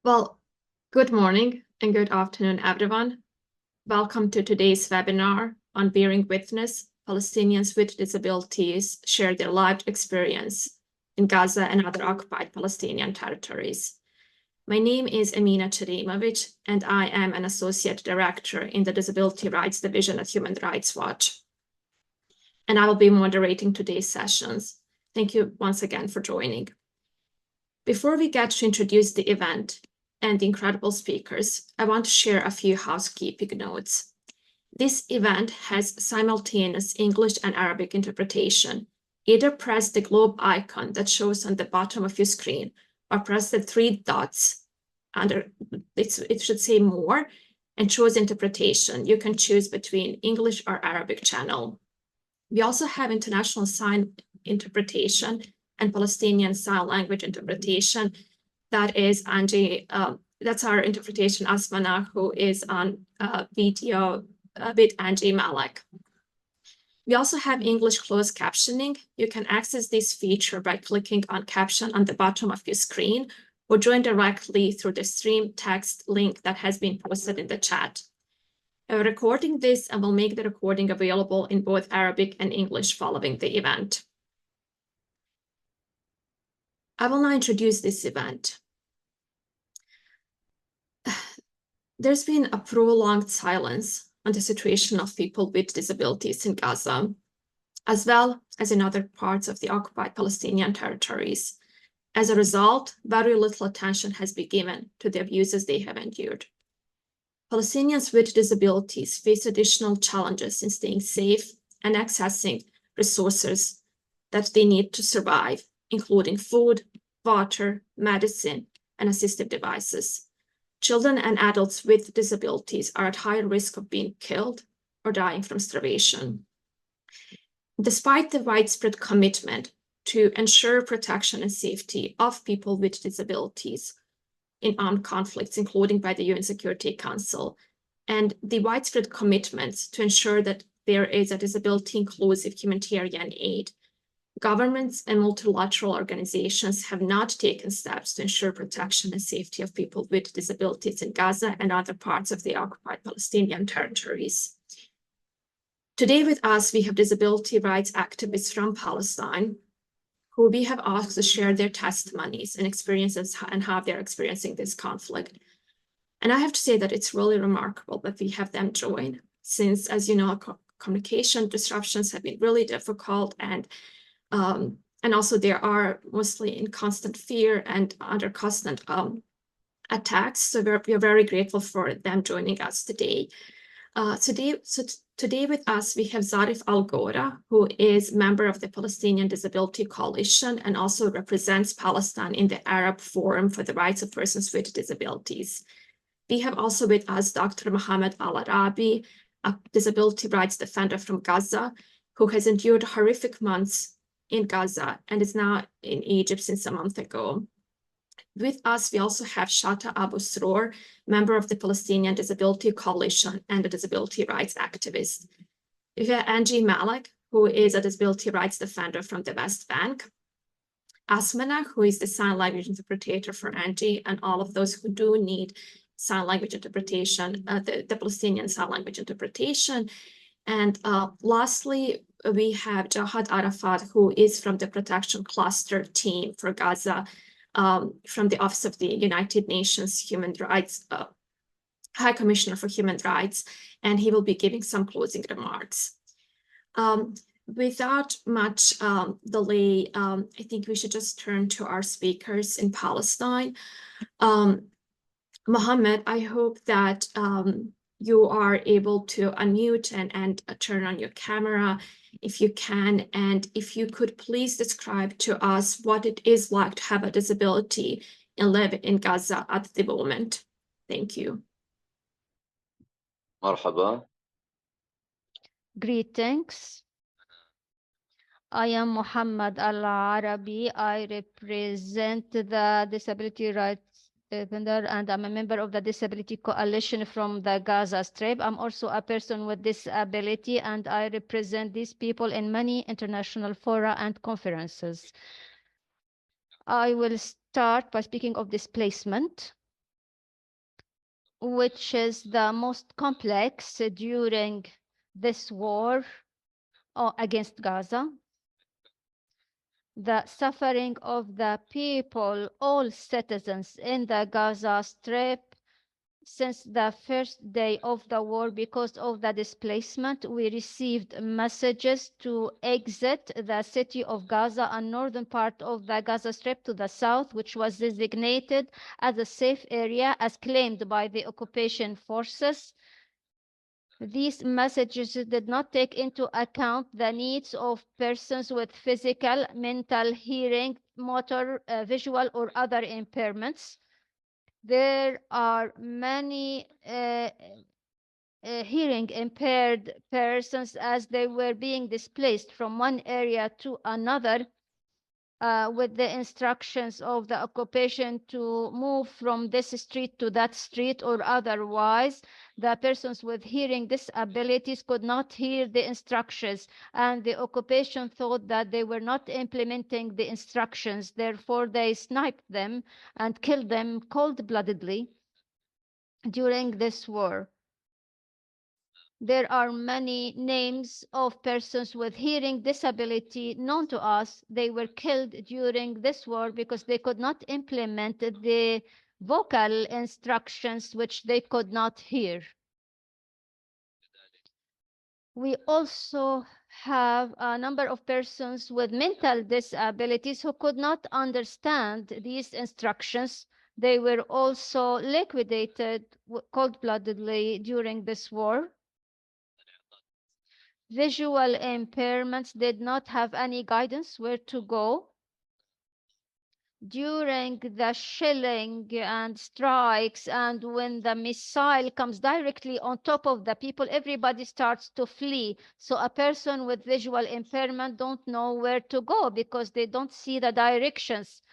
Well, good morning and good afternoon, everyone. Welcome to today's webinar on Bearing Witness, Palestinians with Disabilities Share Their Lived Experience in Gaza and other occupied Palestinian territories. My name is Amina Cherimovich, and I am an Associate Director in the Disability Rights Division at Human Rights Watch. And I will be moderating today's sessions. Thank you once again for joining. Before we get to introduce the event and the incredible speakers, I want to share a few housekeeping notes. This event has simultaneous English and Arabic interpretation. Either press the globe icon that shows on the bottom of your screen or press the three dots under it should say more and choose interpretation. You can choose between English or Arabic channel. We also have international sign interpretation and Palestinian Sign Language interpretation. That is Angie, that's our interpretation, Asmana, who is on video with Angie Malek. We also have English closed captioning. You can access this feature by clicking on caption on the bottom of your screen or join directly through the stream text link that has been posted in the chat. I'm recording this and will make the recording available in both Arabic and English following the event. I will now introduce this event. There's been a prolonged silence on the situation of people with disabilities in Gaza, as well as in other parts of the occupied Palestinian territories. As a result, very little attention has been given to the abuses they have endured. Palestinians with disabilities face additional challenges in staying safe and accessing resources that they need to survive, including food, water, medicine, and assistive devices. Children and adults with disabilities are at higher risk of being killed or dying from starvation. Despite the widespread commitment to ensure protection and safety of people with disabilities in armed conflicts, including by the UN Security Council, and the widespread commitments to ensure that there is a disability-inclusive humanitarian aid, governments and multilateral organizations have not taken steps to ensure protection and safety of people with disabilities in Gaza and other parts of the occupied Palestinian territories. Today with us, we have disability rights activists from Palestine, who we have asked to share their testimonies and experiences and how they're experiencing this conflict. And I have to say that it's really remarkable that we have them join, since, as you know, communication disruptions have been really difficult, and also they are mostly in constant fear and under constant attacks. So we're very grateful for them joining us today. Today with us, we have Zarif Al-Gora, who is member of the Palestinian Disability Coalition and also represents Palestine in the Arab Forum for the Rights of Persons with Disabilities. We have also with us Dr. Mohammed Al-Arabi, a disability rights defender from Gaza, who has endured horrific months in Gaza and is now in Egypt since a month ago. With us, we also have Shata Abu Sroor, member of the Palestinian Disability Coalition and a disability rights activist. We have Angie Malek, who is a disability rights defender from the West Bank. Asmana, who is the sign language interpreter for Angie and all of those who do need sign language interpretation, the Palestinian sign language interpretation. And lastly, we have Jahad Arafat, who is from the Protection Cluster team for Gaza, from the Office of the United Nations Human Rights High Commissioner for Human Rights, and he will be giving some closing remarks. Without much delay, I think we should just turn to our speakers in Palestine. Mohammed, I hope that you are able to unmute and turn on your camera if you can, and if you could please describe to us what it is like to have a disability and live in Gaza at the moment. Thank you. مرحبا. Greetings. I am Muhammad Al-Arabi. I represent the Disability Rights Defender, and I'm a member of the Disability Coalition from the Gaza Strip. I'm also a person with disability, and I represent these people in many international fora and conferences. I will start by speaking of displacement. which is the most complex during this war against Gaza. The suffering of the people, all citizens in the Gaza Strip, since the first day of the war, because of the displacement, we received messages to exit the city of Gaza and northern part of the Gaza Strip to the south, which was designated as a safe area as claimed by the occupation forces. These messages did not take into account the needs of persons with physical, mental, hearing, motor, visual, or other impairments. There are many hearing impaired persons as they were being displaced from one area to another with the instructions of the occupation to move from this street to that street, or otherwise the persons with hearing disabilities could not hear the instructions, and the occupation thought that they were not implementing the instructions. Therefore, they sniped them and killed them cold-bloodedly during this war. There are many names of persons with hearing disability known to us. They were killed during this war because they could not implement the vocal instructions which they could not hear. We also have a number of persons with mental disabilities who could not understand these instructions. They were also liquidated cold-bloodedly during this war. Visual impairments did not have any guidance where to go. During the shelling and strikes, and when the missile comes directly on top of the people, everybody starts to flee. So a person with visual impairment don't know where to go because they don't see the directions.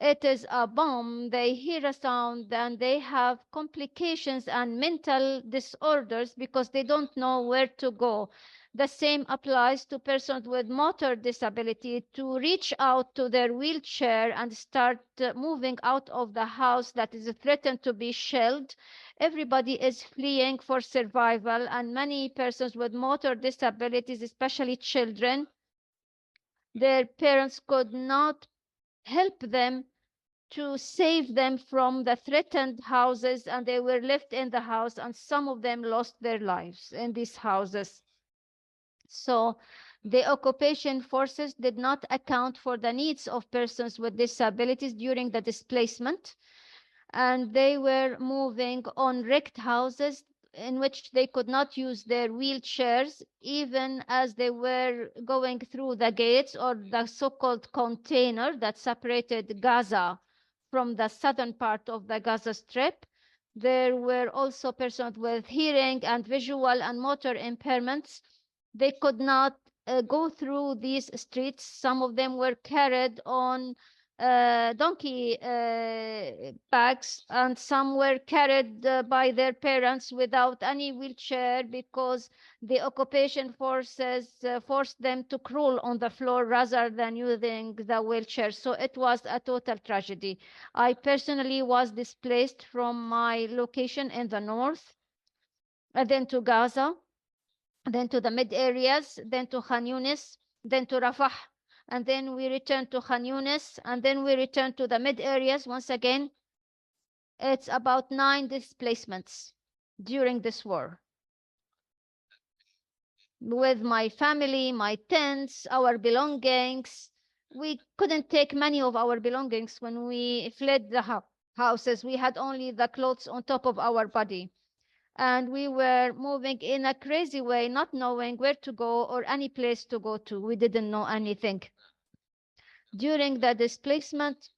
It is a bomb, they hear a sound, and they have complications and mental disorders because they don't know where to go. The same applies to persons with motor disability to reach out to their wheelchair and start moving out of the house that is threatened to be shelled. Everybody is fleeing for survival, and many persons with motor disabilities, especially children, their parents could not help them to save them from the threatened houses, and they were left in the house, and some of them lost their lives in these houses. So the occupation forces did not account for the needs of persons with disabilities during the displacement, and they were moving on wrecked houses in which they could not use their wheelchairs, even as they were going through the gates or the so-called container that separated Gaza from the southern part of the Gaza Strip. There were also persons with hearing and visual and motor impairments. They could not go through these streets. Some of them were carried on donkey bags, and some were carried by their parents without any wheelchair because the occupation forces forced them to crawl on the floor rather than using the wheelchair. So it was a total tragedy. I personally was displaced from my location in the north, and then to Gaza, then to the mid areas, then to Khan Yunis, then to Rafah, and then we return to Khan Yunis, and then we return to the mid areas once again. It's about 9 displacements during this war. With my family, my tents, our belongings. We couldn't take many of our belongings when we fled the houses. We had only the clothes on top of our body. And we were moving in a crazy way, not knowing where to go or any place to go to. We didn't know anything. During the displacement,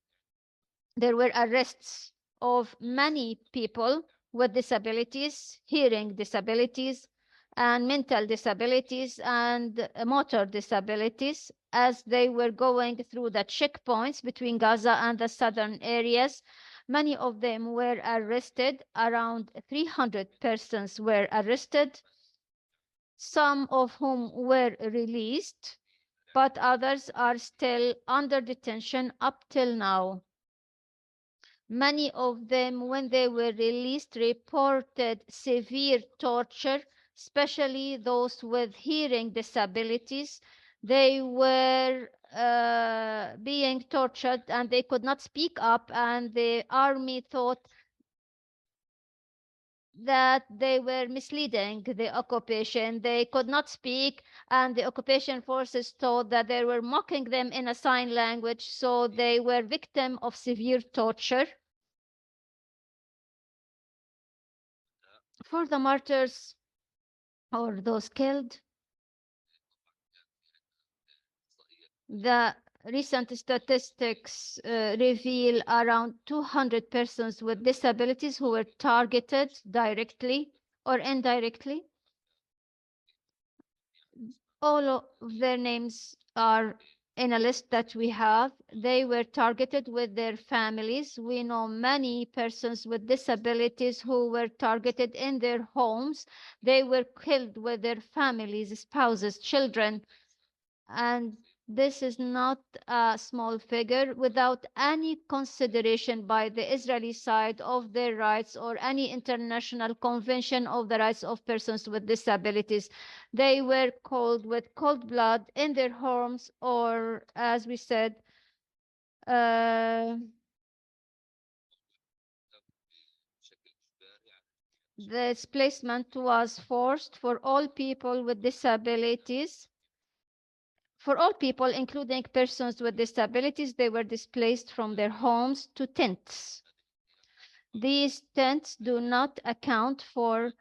there were arrests of many people with disabilities, hearing disabilities, and mental disabilities, and motor disabilities, as they were going through the checkpoints between Gaza and the southern areas. Many of them were arrested. Around 300 persons were arrested, some of whom were released, but others are still under detention up till now. Many of them, when they were released, reported severe torture, especially those with hearing disabilities. They were being tortured and they could not speak up, and the army thought that they were misleading the occupation. They could not speak, and the occupation forces thought that they were mocking them in a sign language, so they were victim of severe torture. For the martyrs or those killed, the recent statistics reveal around 200 persons with disabilities who were targeted directly or indirectly. All of their names are in a list that we have. They were targeted with their families. We know many persons with disabilities who were targeted in their homes. They were killed with their families, spouses, children. And this is not a small figure, without any consideration by the Israeli side of their rights or any international convention of the rights of persons with disabilities. They were killed with cold blood in their homes, or as we said, the displacement was forced for all people with disabilities. For all people, including persons with disabilities, they were displaced from their homes to tents. These tents do not account for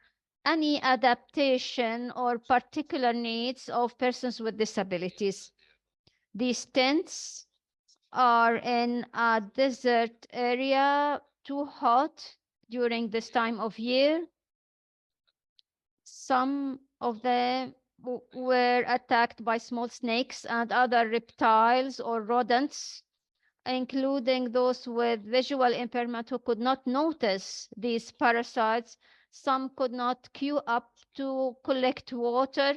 any adaptation or particular needs of persons with disabilities. These tents are in a desert area, too hot during this time of year. Some of them were attacked by small snakes and other reptiles or rodents, including those with visual impairment who could not notice these parasites. Some could not queue up to collect water.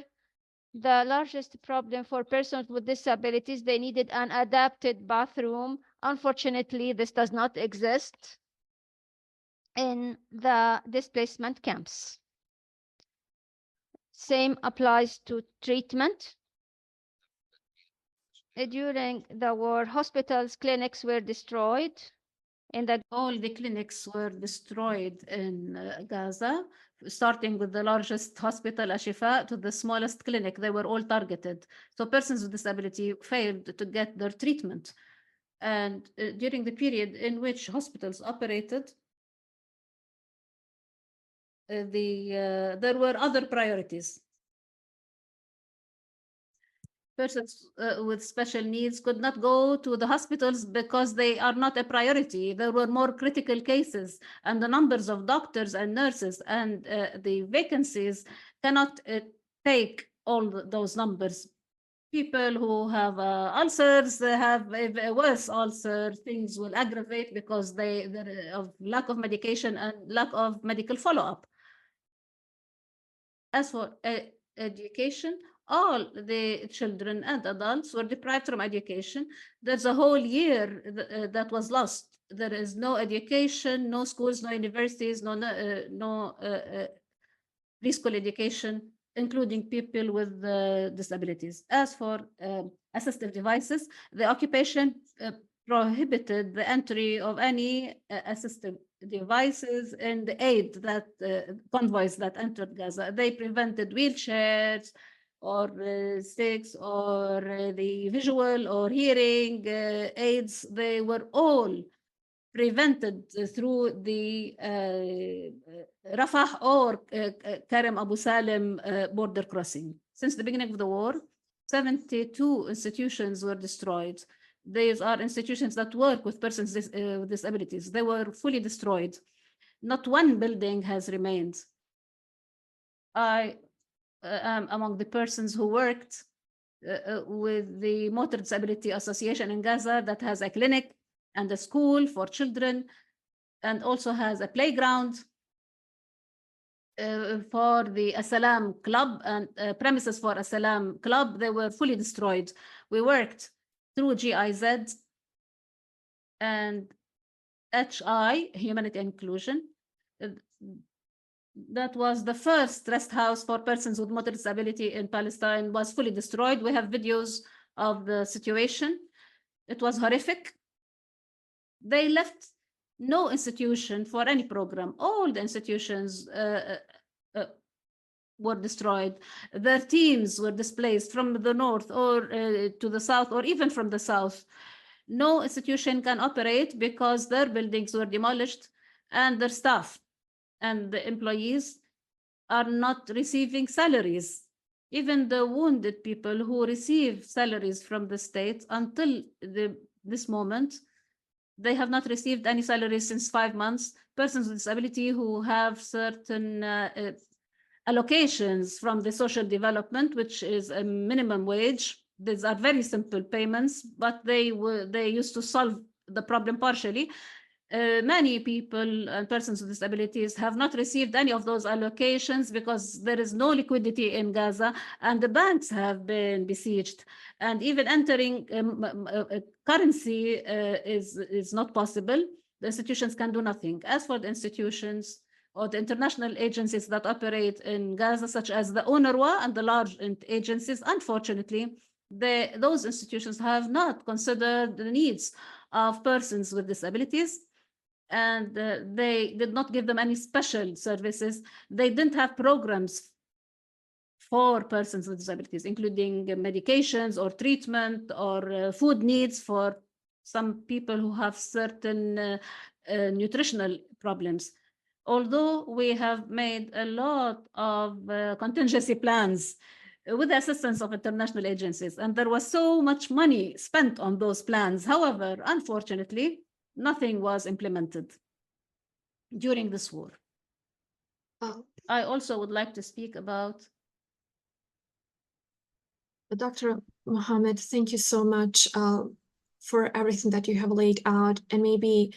The largest problem for persons with disabilities, they needed an adapted bathroom. Unfortunately, this does not exist in the displacement camps. Same applies to treatment. During the war, hospitals, clinics were destroyed. All the clinics were destroyed in Gaza, starting with the largest hospital, Ashifa, to the smallest clinic. They were all targeted. So persons with disability failed to get their treatment. And during the period in which hospitals operated, there were other priorities. Persons with special needs could not go to the hospitals because they are not a priority. There were more critical cases, and the numbers of doctors and nurses and the vacancies cannot take all those numbers. People who have ulcers have a worse ulcer. Things will aggravate because of lack of medication and lack of medical follow-up. As for education, all the children and adults were deprived from education. There's a whole year that was lost. There is no education, no schools, no universities, no preschool education, including people with disabilities. As for assistive devices, the occupation prohibited the entry of any assistive devices and the aid that convoys that entered Gaza. They prevented wheelchairs or sticks or the visual or hearing aids. They were all prevented through the Rafah or Karim Abu Salim border crossing. Since the beginning of the war, 72 institutions were destroyed. These are institutions that work with persons with disabilities. They were fully destroyed. Not one building has remained. I am among the persons who worked with the Motor Disability Association in Gaza that has a clinic and a school for children and also has a playground for the Assalam Club and premises for Assalam Club. They were fully destroyed. We worked through GIZ and HI, Humanity Inclusion. That was the first rest house for persons with motor disability in Palestine, was fully destroyed. We have videos of the situation. It was horrific. They left no institution for any program. All the institutions were destroyed. Their teams were displaced from the north or to the south, or even from the south. No institution can operate because their buildings were demolished and their staff and the employees are not receiving salaries. Even the wounded people who receive salaries from the state, until this moment, they have not received any salaries since 5 months. Persons with disability who have certain allocations from the social development, which is a minimum wage. These are very simple payments, but they used to solve the problem partially. Many people and persons with disabilities have not received any of those allocations because there is no liquidity in Gaza and the banks have been besieged. And even entering currency is not possible. The institutions can do nothing. As for the institutions or the international agencies that operate in Gaza, such as the UNRWA and the large agencies, unfortunately, those institutions have not considered the needs of persons with disabilities, and they did not give them any special services. They didn't have programs for persons with disabilities, including medications or treatment or food needs for some people who have certain nutritional problems. Although we have made a lot of contingency plans with the assistance of international agencies, and there was so much money spent on those plans. However, unfortunately, nothing was implemented during this war. Oh, I also would like to speak about. Dr. Mohammed, thank you so much for everything that you have laid out. And maybe,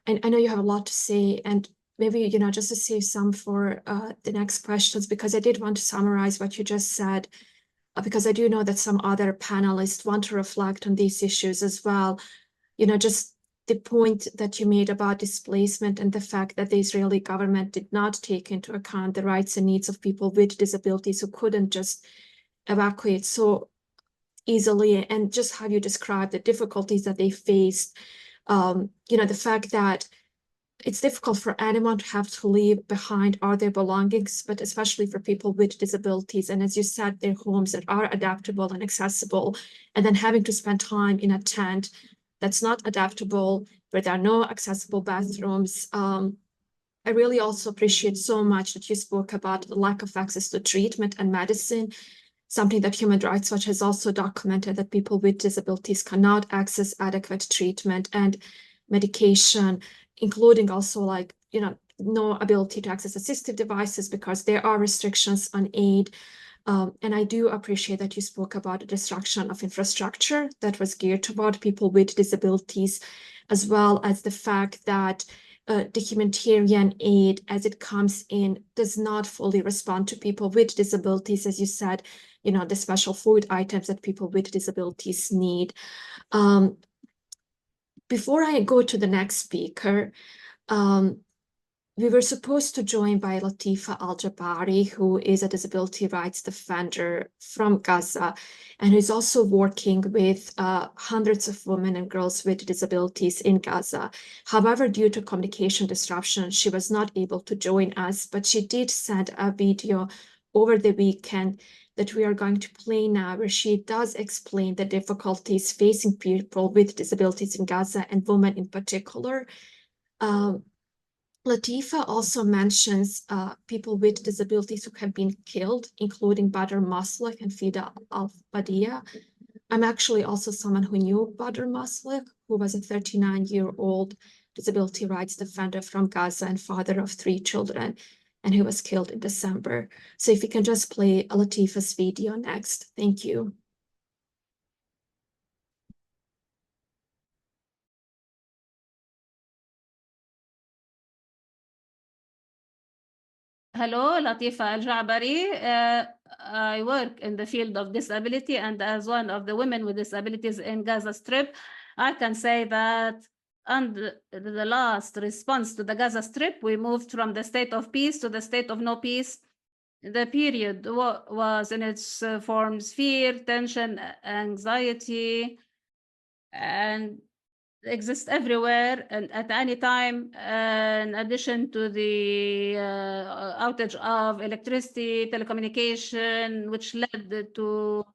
I know you have a lot to say, and maybe, just to save some for the next questions, because I did want to summarize what you just said, because I do know that some other panelists want to reflect on these issues as well. Just the point that you made about displacement and the fact that the Israeli government did not take into account the rights and needs of people with disabilities who couldn't just evacuate so easily, and just how you describe the difficulties that they faced. The fact that it's difficult for anyone to have to leave behind all their belongings, but especially for people with disabilities. And as you said, their homes that are adaptable and accessible, and then having to spend time in a tent that's not adaptable, where there are no accessible bathrooms. I really also appreciate so much that you spoke about the lack of access to treatment and medicine, something that Human Rights Watch has also documented, that people with disabilities cannot access adequate treatment and medication, including also no ability to access assistive devices because there are restrictions on aid. And I do appreciate that you spoke about the destruction of infrastructure that was geared toward people with disabilities, as well as the fact that the humanitarian aid as it comes in does not fully respond to people with disabilities, as you said, the special food items that people with disabilities need. Before I go to the next speaker, we were supposed to join by Latifa Al-Jabari, who is a disability rights defender from Gaza, and who's also working with hundreds of women and girls with disabilities in Gaza. However, due to communication disruption, she was not able to join us, but she did send a video over the weekend that we are going to play now, where she does explain the difficulties facing people with disabilities in Gaza, and women in particular. Latifa also mentions people with disabilities who have been killed, including Badr Maslak and Fida Al-Badia. I'm actually also someone who knew Badr Maslak, who was a 39-year-old disability rights defender from Gaza and father of 3 children, and who was killed in December. So if you can just play Latifa's video next. Thank you. Hello, Latifa Al-Jabari. I work in the field of disability, and as one of the women with disabilities in Gaza Strip, I can say that And the last response to the Gaza Strip, we moved from the state of peace to the state of no peace. The period was in its forms fear, tension, anxiety, and exist everywhere and at any time, in addition to the outage of electricity, telecommunication, which led to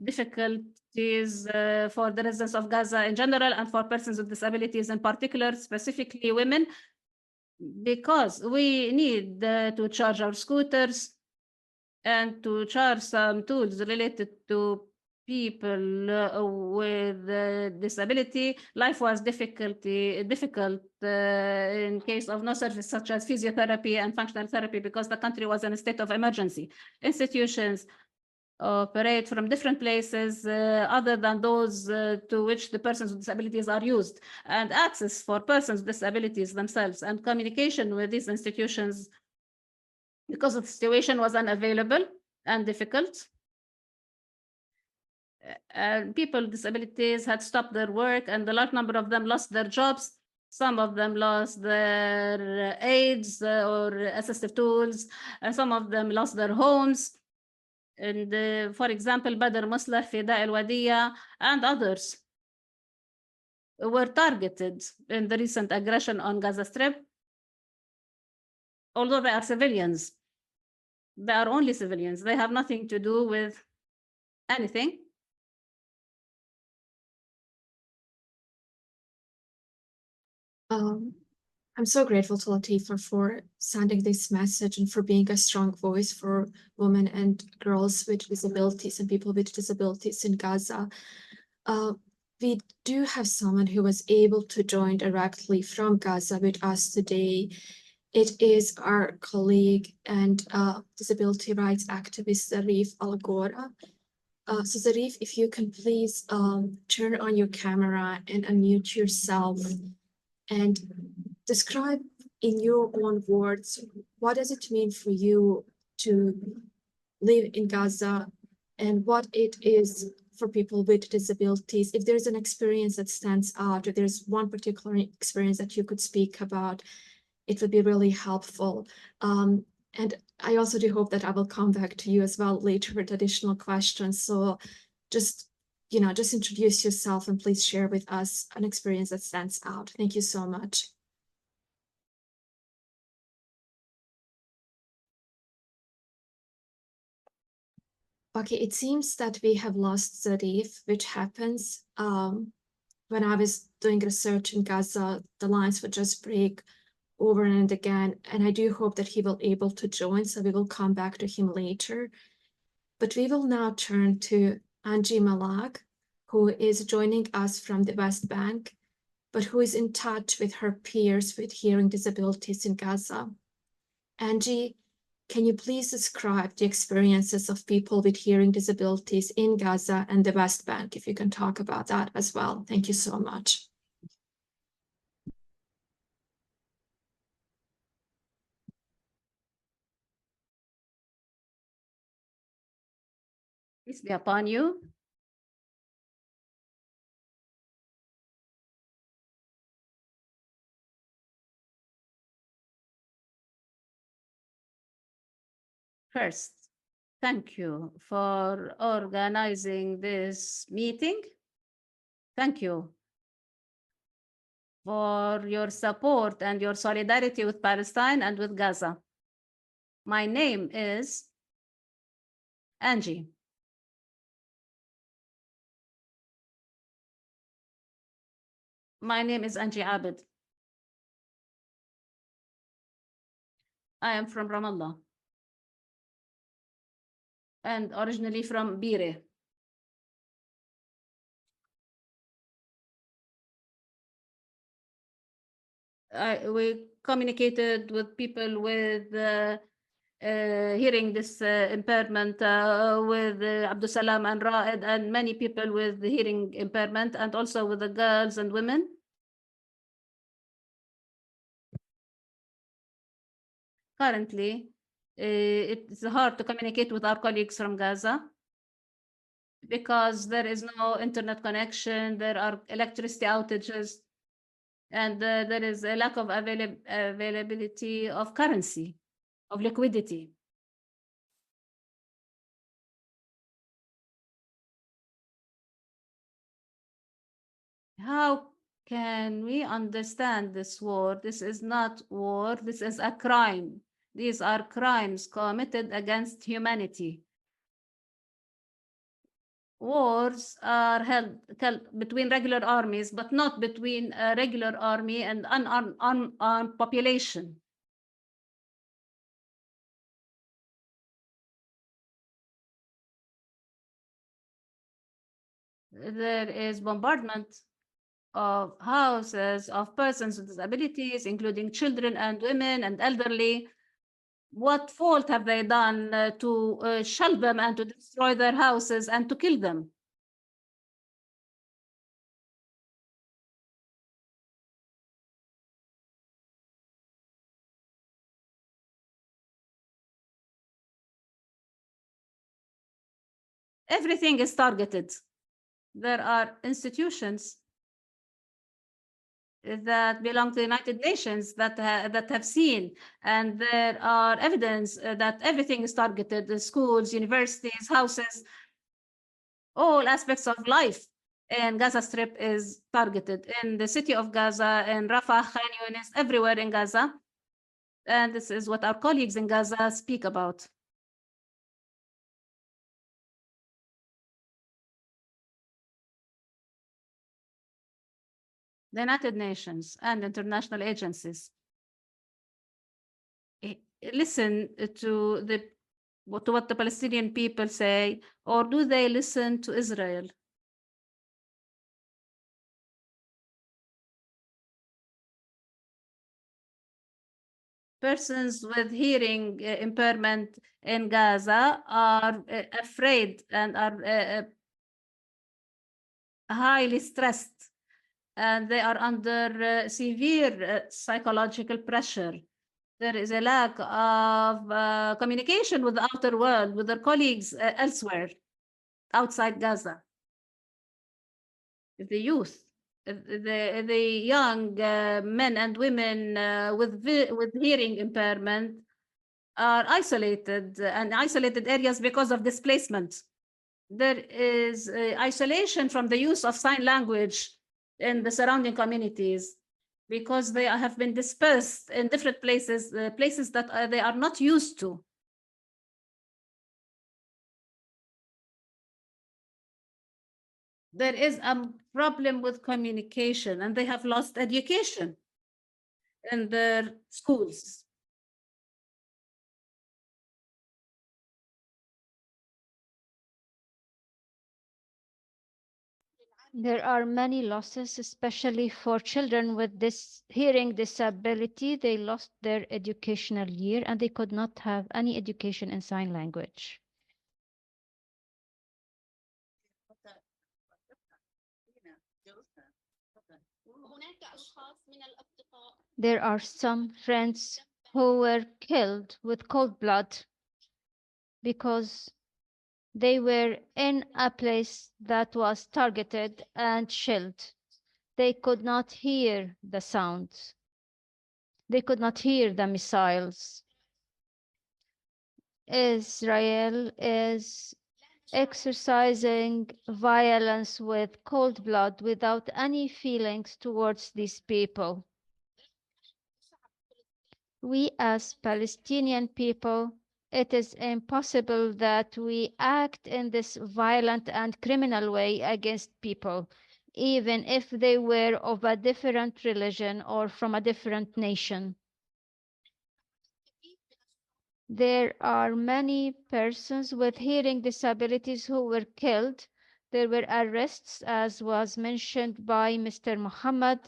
difficulties for the residents of Gaza in general and for persons with disabilities in particular, specifically women, because we need to charge our scooters and to charge some tools related to people with disability. Life was difficult in case of no service such as physiotherapy and functional therapy because the country was in a state of emergency. Institutions operate from different places other than those to which the persons with disabilities are used, and access for persons with disabilities themselves and communication with these institutions because of the situation was unavailable and difficult. People with disabilities had stopped their work, and a large number of them lost their jobs. Some of them lost their aids or assistive tools, and some of them lost their homes. And for example, Badr Muslah, Fida El Wadiya, and others were targeted in the recent aggression on Gaza Strip. Although they are civilians, they are only civilians. They have nothing to do with anything. I'm so grateful to Latifa for sending this message and for being a strong voice for women and girls with disabilities and people with disabilities in Gaza. We do have someone who was able to join directly from Gaza with us today. It is our colleague and disability rights activist, Zarif Al-Ghora. So Zarif, if you can please turn on your camera and unmute yourself and describe in your own words, what does it mean for you to live in Gaza and what it is for people with disabilities? If there's an experience that stands out, or there's one particular experience that you could speak about, it would be really helpful. And I also do hope that I will come back to you as well later with additional questions. So just introduce yourself and please share with us an experience that stands out. Thank you so much. Okay, it seems that we have lost Zarif, which happens when I was doing research in Gaza, the lines would just break over and again, and I do hope that he will be able to join, so we will come back to him later. But we will now turn to Angie Malak, who is joining us from the West Bank, but who is in touch with her peers with hearing disabilities in Gaza. Angie, can you please describe the experiences of people with hearing disabilities in Gaza and the West Bank, if you can talk about that as well? Thank you so much. Peace be upon you. First, thank you for organizing this meeting. Thank you for your support and your solidarity with Palestine and with Gaza. My name is Angie. My name is Angie Abed. I am from Ramallah and originally from Bire. We communicated with people with hearing this impairment with Abdusalam and Raed and many people with hearing impairment, and also with the girls and women. Currently, it's hard to communicate with our colleagues from Gaza because there is no internet connection, there are electricity outages, And there is a lack of availability of currency, of liquidity. How can we understand this war? This is not war, this is a crime. These are crimes committed against humanity. Wars are held between regular armies, but not between a regular army and unarmed population. There is bombardment of houses of persons with disabilities, including children and women and elderly. What fault have they done to shell them and to destroy their houses and to kill them? Everything is targeted. There are institutions that belong to the United Nations that have seen, and there are evidence that everything is targeted: the schools, universities, houses, all aspects of life in Gaza Strip is targeted. In the city of Gaza, in Rafah, Khan Yunis, everywhere in Gaza. And this is what our colleagues in Gaza speak about. The United Nations and international agencies listen to what the Palestinian people say, or do they listen to Israel? Persons with hearing impairment in Gaza are afraid and are highly stressed, and they are under severe psychological pressure. There is a lack of communication with the outer world, with their colleagues elsewhere, outside Gaza. The youth, the young men and women with hearing impairment are isolated and isolated areas because of displacement. There is isolation from the use of sign language in the surrounding communities because they have been dispersed in different places, places that they are not used to. There is a problem with communication, and they have lost education in their schools. There are many losses, especially for children with this hearing disability. They lost their educational year and they could not have any education in sign language. There are some friends who were killed with cold blood because they were in a place that was targeted and shelled. They could not hear the sounds. They could not hear the missiles. Israel is exercising violence with cold blood without any feelings towards these people. We as Palestinian people, it is impossible that we act in this violent and criminal way against people, even if they were of a different religion or from a different nation. There are many persons with hearing disabilities who were killed. There were arrests, as was mentioned by Mr. Muhammad.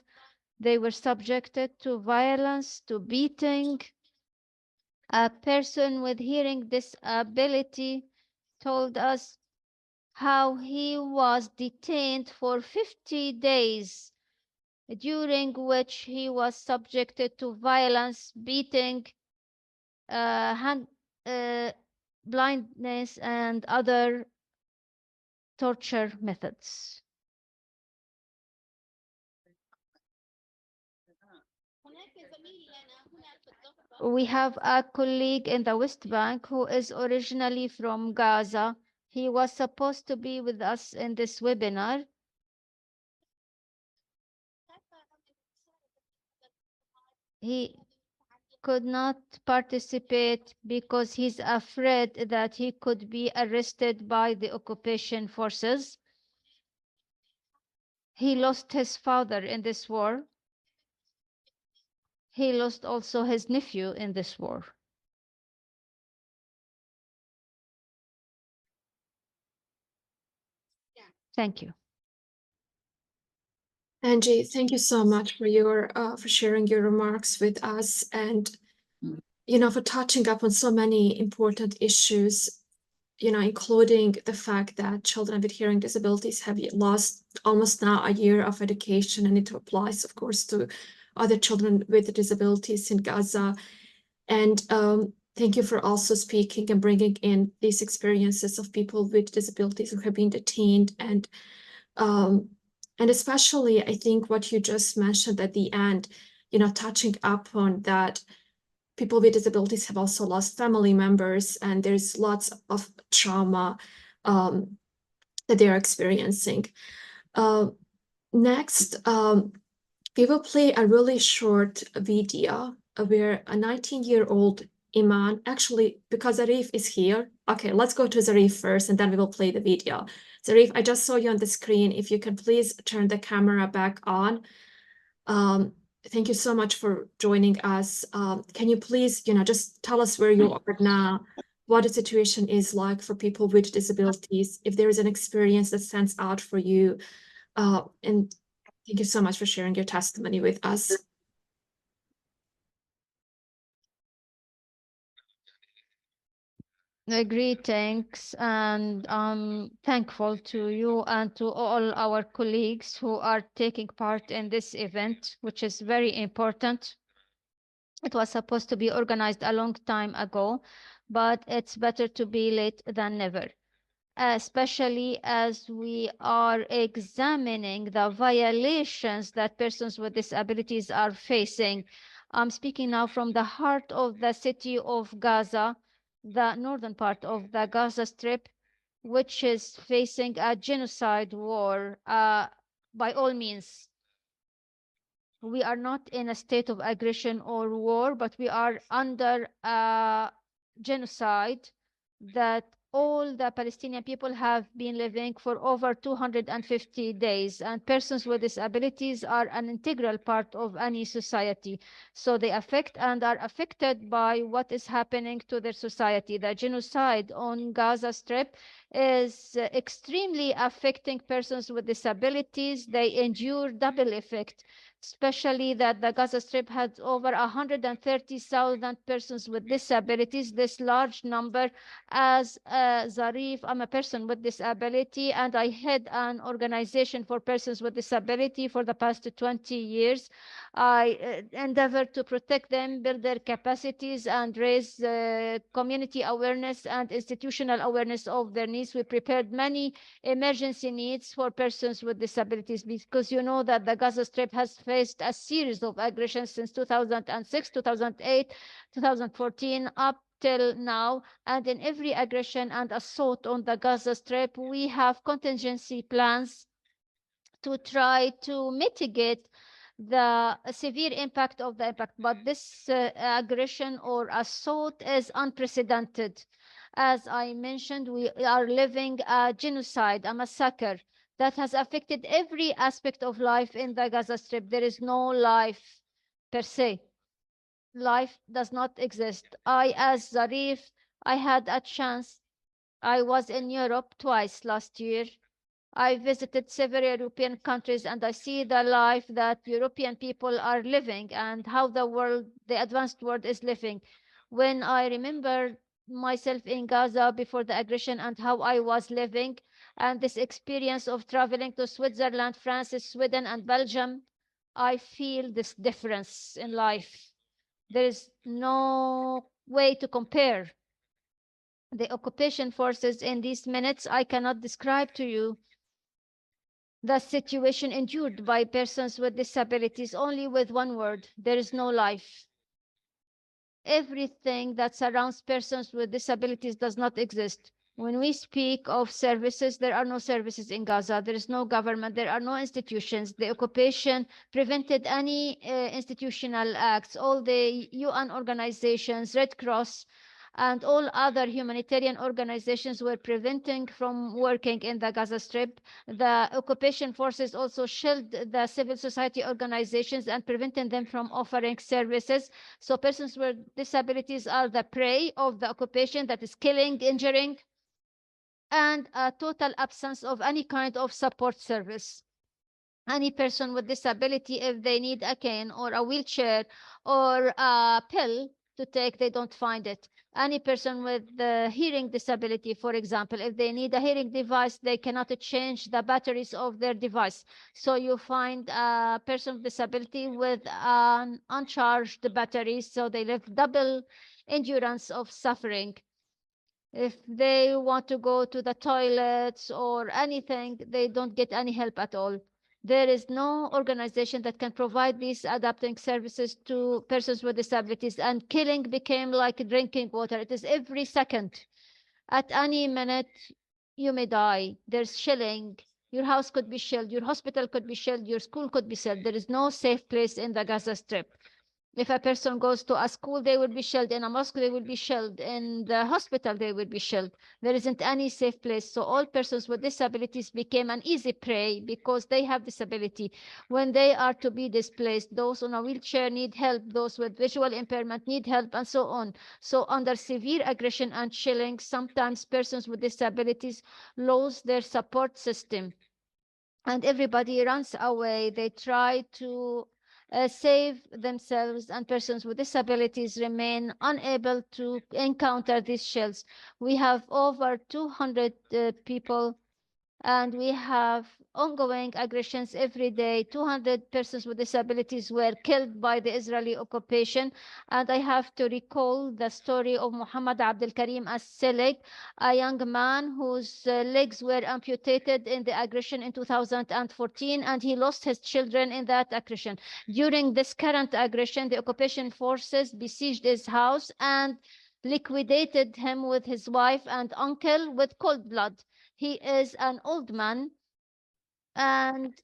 They were subjected to violence, to beating. A person with hearing disability told us how he was detained for 50 days, during which he was subjected to violence, beating, blindness, and other torture methods. We have a colleague in the West Bank who is originally from Gaza. He was supposed to be with us in this webinar. He could not participate because he's afraid that he could be arrested by the occupation forces. He lost his father in this war. He lost also his nephew in this war. Thank you. Angie, thank you so much for your for sharing your remarks with us and for touching up on so many important issues, including the fact that children with hearing disabilities have lost almost now a year of education, and it applies, of course, to other children with disabilities in Gaza. And thank you for also speaking and bringing in these experiences of people with disabilities who have been detained, and especially, I think what you just mentioned at the end, touching up on that people with disabilities have also lost family members, and there's lots of trauma that they are experiencing. Next, we will play a really short video where a 19-year-old Iman, actually, because Zarif is here. Okay, let's go to Zarif first, and then we will play the video. Zarif, I just saw you on the screen. If you can please turn the camera back on. Thank you so much for joining us. Can you please, just tell us where you are now, what the situation is like for people with disabilities, if there is an experience that stands out for you. And thank you so much for sharing your testimony with us. Greetings, and I'm thankful to you and to all our colleagues who are taking part in this event, which is very important. It was supposed to be organized a long time ago, but it's better to be late than never, especially as we are examining the violations that persons with disabilities are facing. I'm speaking now from the heart of the city of Gaza, the northern part of the Gaza Strip, which is facing a genocide war by all means. We are not in a state of aggression or war, but we are under a genocide that all the Palestinian people have been living for over 250 days, and persons with disabilities are an integral part of any society. So they affect and are affected by what is happening to their society. The genocide on Gaza Strip is extremely affecting persons with disabilities. They endure double effect, especially that the Gaza Strip has over 130,000 persons with disabilities. This large number, as Zarif, I'm a person with disability, and I head an organization for persons with disability for the past 20 years. I endeavor to protect them, build their capacities, and raise community awareness and institutional awareness of their needs. We prepared many emergency needs for persons with disabilities, because you know that the Gaza Strip has faced a series of aggressions since 2006, 2008, 2014, up till now. And in every aggression and assault on the Gaza Strip, we have contingency plans to try to mitigate the severe impact of the impact. But this aggression or assault is unprecedented. As I mentioned, we are living a genocide, a massacre that has affected every aspect of life in the Gaza Strip. There is no life per se. Life does not exist. As Zarif, I had a chance. I was in Europe twice last year. I visited several European countries, and I see the life that European people are living and how the advanced world is living. When I remember myself in Gaza before the aggression and how I was living, and this experience of traveling to Switzerland, France, Sweden, and Belgium, I feel this difference in life. There is no way to compare. The occupation forces in these minutes I cannot describe to you. the situation endured by persons with disabilities only with one word: there is no life. Everything that surrounds persons with disabilities does not exist. When we speak of services, there are no services in Gaza. There is no government. There are no institutions. The occupation prevented any institutional acts. All the UN organizations, Red Cross, and all other humanitarian organizations were preventing from working in the Gaza Strip. The occupation forces also shielded the civil society organizations and prevented them from offering services. So persons with disabilities are the prey of the occupation that is killing, injuring, and a total absence of any kind of support service. Any person with disability, if they need a cane or a wheelchair or a pill to take, they don't find it. Any person with the hearing disability, for example, if they need a hearing device, they cannot change the batteries of their device. So you find a person with disability with an uncharged battery, so they live double endurance of suffering. If they want to go to the toilets or anything, they don't get any help at all. There is no organization that can provide these adapting services to persons with disabilities, and killing became like drinking water. It is every second. At any minute, you may die. There's shelling. Your house could be shelled. Your hospital could be shelled. Your school could be shelled. There is no safe place in the Gaza Strip. If a person goes to a school, they will be shelled. In a mosque, they will be shelled. In the hospital, they will be shelled. There isn't any safe place. So all persons with disabilities became an easy prey because they have disability. When they are to be displaced, those on a wheelchair need help. Those with visual impairment need help, and so on. So under severe aggression and chilling, sometimes persons with disabilities lose their support system. And everybody runs away. They try to save themselves, and persons with disabilities remain unable to encounter these shells. We have over 200 people, and we have ongoing aggressions every day. 200 persons with disabilities were killed by the Israeli occupation. And I have to recall the story of Muhammad Abdul Karim As-Selig, a young man whose legs were amputated in the aggression in 2014, and he lost his children in that aggression. During this current aggression, the occupation forces besieged his house and liquidated him with his wife and uncle with cold blood. He is an old man, and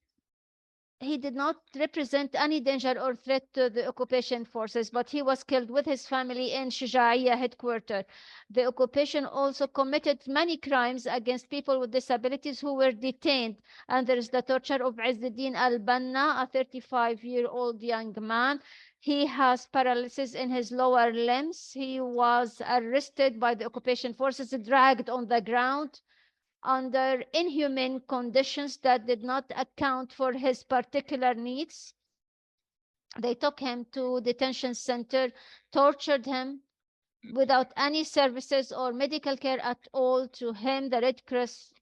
he did not represent any danger or threat to the occupation forces, but he was killed with his family in Shujaiya headquarters. The occupation also committed many crimes against people with disabilities who were detained. And there is the torture of Izzuddin al-Banna, a 35-year-old young man. He has paralysis in his lower limbs. He was arrested by the occupation forces, dragged on the ground under inhumane conditions that did not account for his particular needs. They took him to detention center, tortured him without any services or medical care at all to him. The Red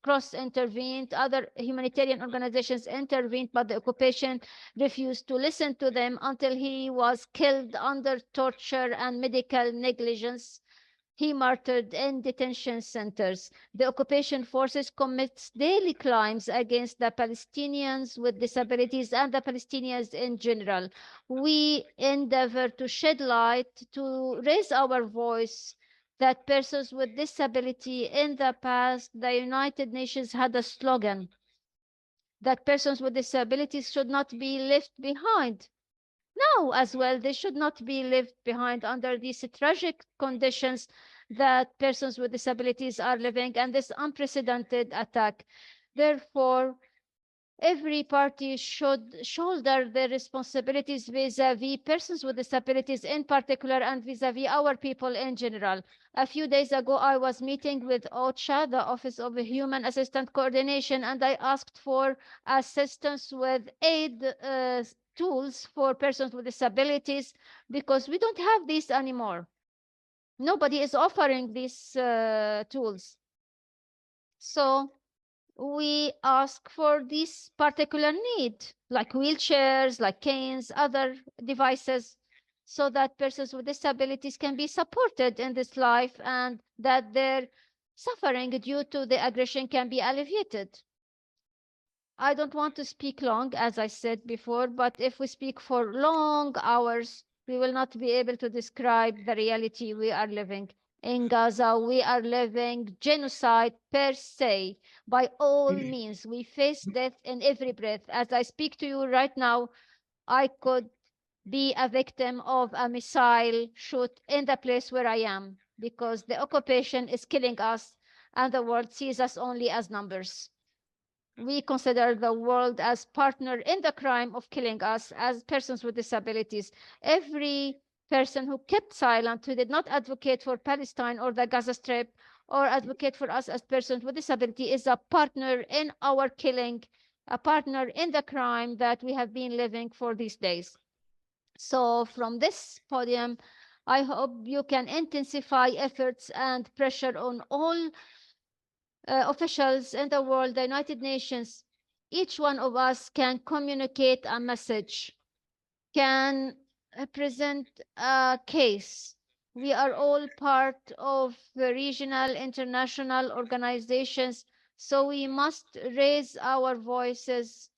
Cross intervened, other humanitarian organizations intervened, but the occupation refused to listen to them until he was killed under torture and medical negligence. He martyred in detention centers. The occupation forces commit daily crimes against the Palestinians with disabilities and the Palestinians in general. We endeavor to shed light, to raise our voice that persons with disability in the past, the United Nations had a slogan that persons with disabilities should not be left behind. Now, as well, they should not be left behind under these tragic conditions that persons with disabilities are living, and this unprecedented attack. Therefore, every party should shoulder their responsibilities vis-à-vis persons with disabilities in particular, and vis-à-vis our people in general. A few days ago, I was meeting with OCHA, the Office of Human Assistance Coordination, and I asked for assistance with aid tools for persons with disabilities, because we don't have these anymore. Nobody is offering these tools. So we ask for this particular need, like wheelchairs, like canes, other devices, so that persons with disabilities can be supported in this life and that their suffering due to the aggression can be alleviated. I don't want to speak long, as I said before, but if we speak for long hours, we will not be able to describe the reality we are living. In Gaza, we are living genocide per se. By all means, we face death in every breath. As I speak to you right now, I could be a victim of a missile shoot in the place where I am, because the occupation is killing us and the world sees us only as numbers. We consider the world as partner in the crime of killing us as persons with disabilities. Every person who kept silent, who did not advocate for Palestine or the Gaza Strip or advocate for us as persons with disability, is a partner in our killing, a partner in the crime that we have been living for these days. So from this podium, I hope you can intensify efforts and pressure on all officials in the world, the United Nations. Each one of us can communicate a message, can present a case. We are all part of the regional, international organizations, so we must raise our voices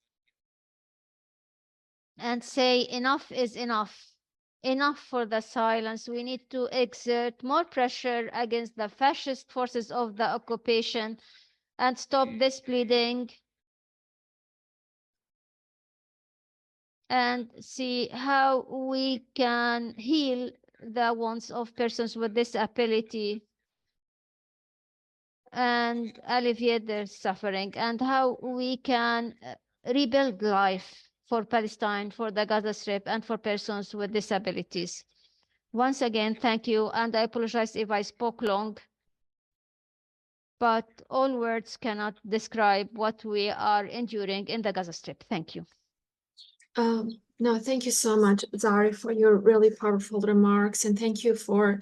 and say enough is enough. Enough for the silence. We need to exert more pressure against the fascist forces of the occupation and stop this bleeding and see how we can heal the wounds of persons with disability and alleviate their suffering, and how we can rebuild life for Palestine, for the Gaza Strip, and for persons with disabilities. Once again, thank you, and I apologize if I spoke long, but all words cannot describe what we are enduring in the Gaza Strip. Thank you. No, thank you so much, Zari, for your really powerful remarks, and thank you for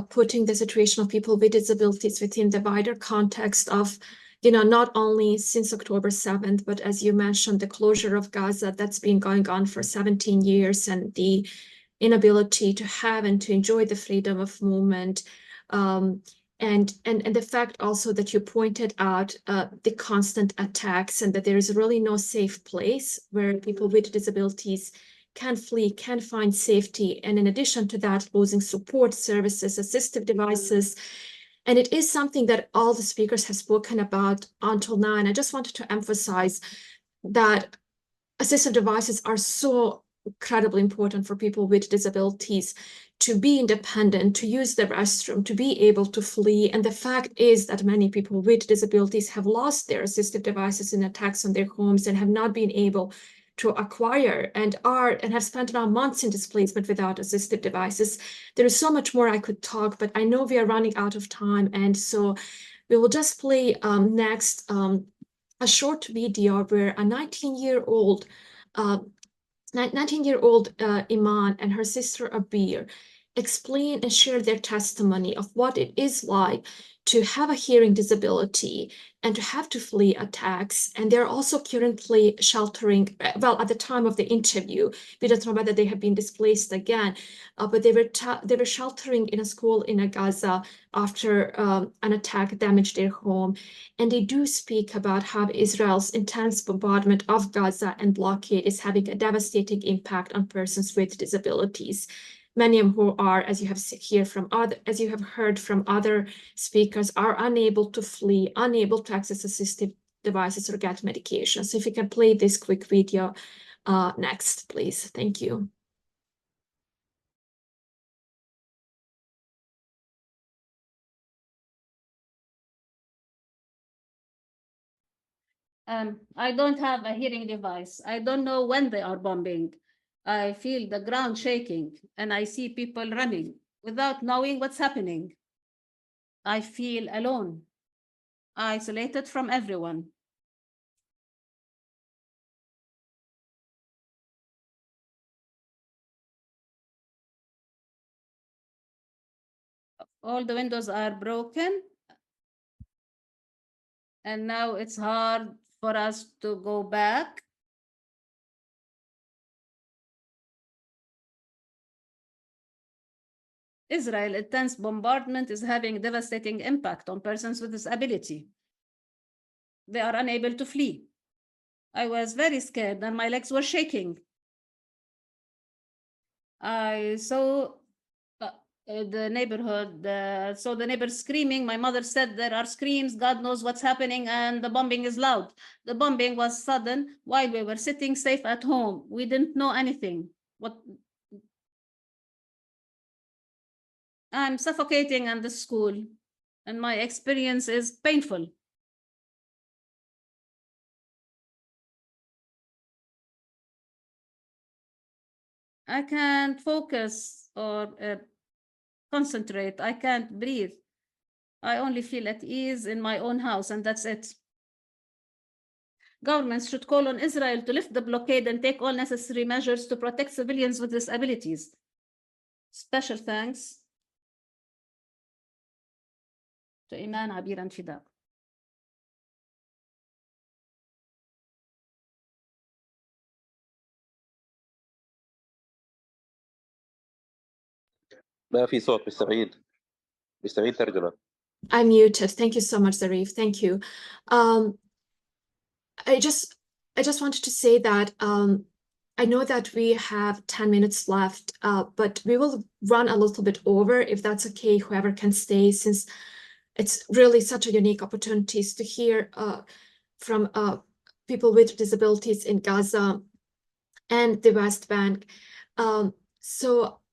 putting the situation of people with disabilities within the wider context of, not only since October 7th, but as you mentioned, the closure of Gaza that's been going on for 17 years and the inability to have and to enjoy the freedom of movement. And the fact also that you pointed out the constant attacks and that there is really no safe place where people with disabilities can flee, can find safety. And in addition to that, losing support services, assistive devices. And it is something that all the speakers have spoken about until now. And I just wanted to emphasize that assistive devices are so incredibly important for people with disabilities to be independent, to use the restroom, to be able to flee. And the fact is that many people with disabilities have lost their assistive devices in attacks on their homes and have not been able to acquire and have spent now months in displacement without assistive devices. There is so much more I could talk, but I know we are running out of time. And so we will just play next a short video where a 19-year-old Iman and her sister Abir explain and share their testimony of what it is like to have a hearing disability and to have to flee attacks. And they're also currently sheltering, well, at the time of the interview, we don't know whether they have been displaced again, but they were sheltering in a school in Gaza after an attack damaged their home. And they do speak about how Israel's intense bombardment of Gaza and blockade is having a devastating impact on persons with disabilities. Many of whom are, as you have heard from other speakers, are unable to flee, unable to access assistive devices or get medication. So if you can play this quick video next, please. Thank you. I don't have a hearing device. I don't know when they are bombing. I feel the ground shaking and I see people running without knowing what's happening. I feel alone, isolated from everyone. All the windows are broken. And now it's hard for us to go back. Israel's intense bombardment is having a devastating impact on persons with disability. They are unable to flee. I was very scared and my legs were shaking. I saw the neighborhood, so the neighbors screaming. My mother said there are screams, God knows what's happening, and the bombing is loud. The bombing was sudden while we were sitting safe at home. We didn't know anything. I'm suffocating in the school, and my experience is painful. I can't focus or concentrate. I can't breathe. I only feel at ease in my own house, and that's it. Governments should call on Israel to lift the blockade and take all necessary measures to protect civilians with disabilities. Special thanks to Iman Abir and Fida. ما في صوت مستمعين ترجمة. I'm muted. Thank you so much, Zarif. Thank you. I just wanted to say that I know that we have 10 minutes left, but we will run a little bit over if that's okay, whoever can stay, since it's really such a unique opportunity to hear from people with disabilities in Gaza and the West Bank.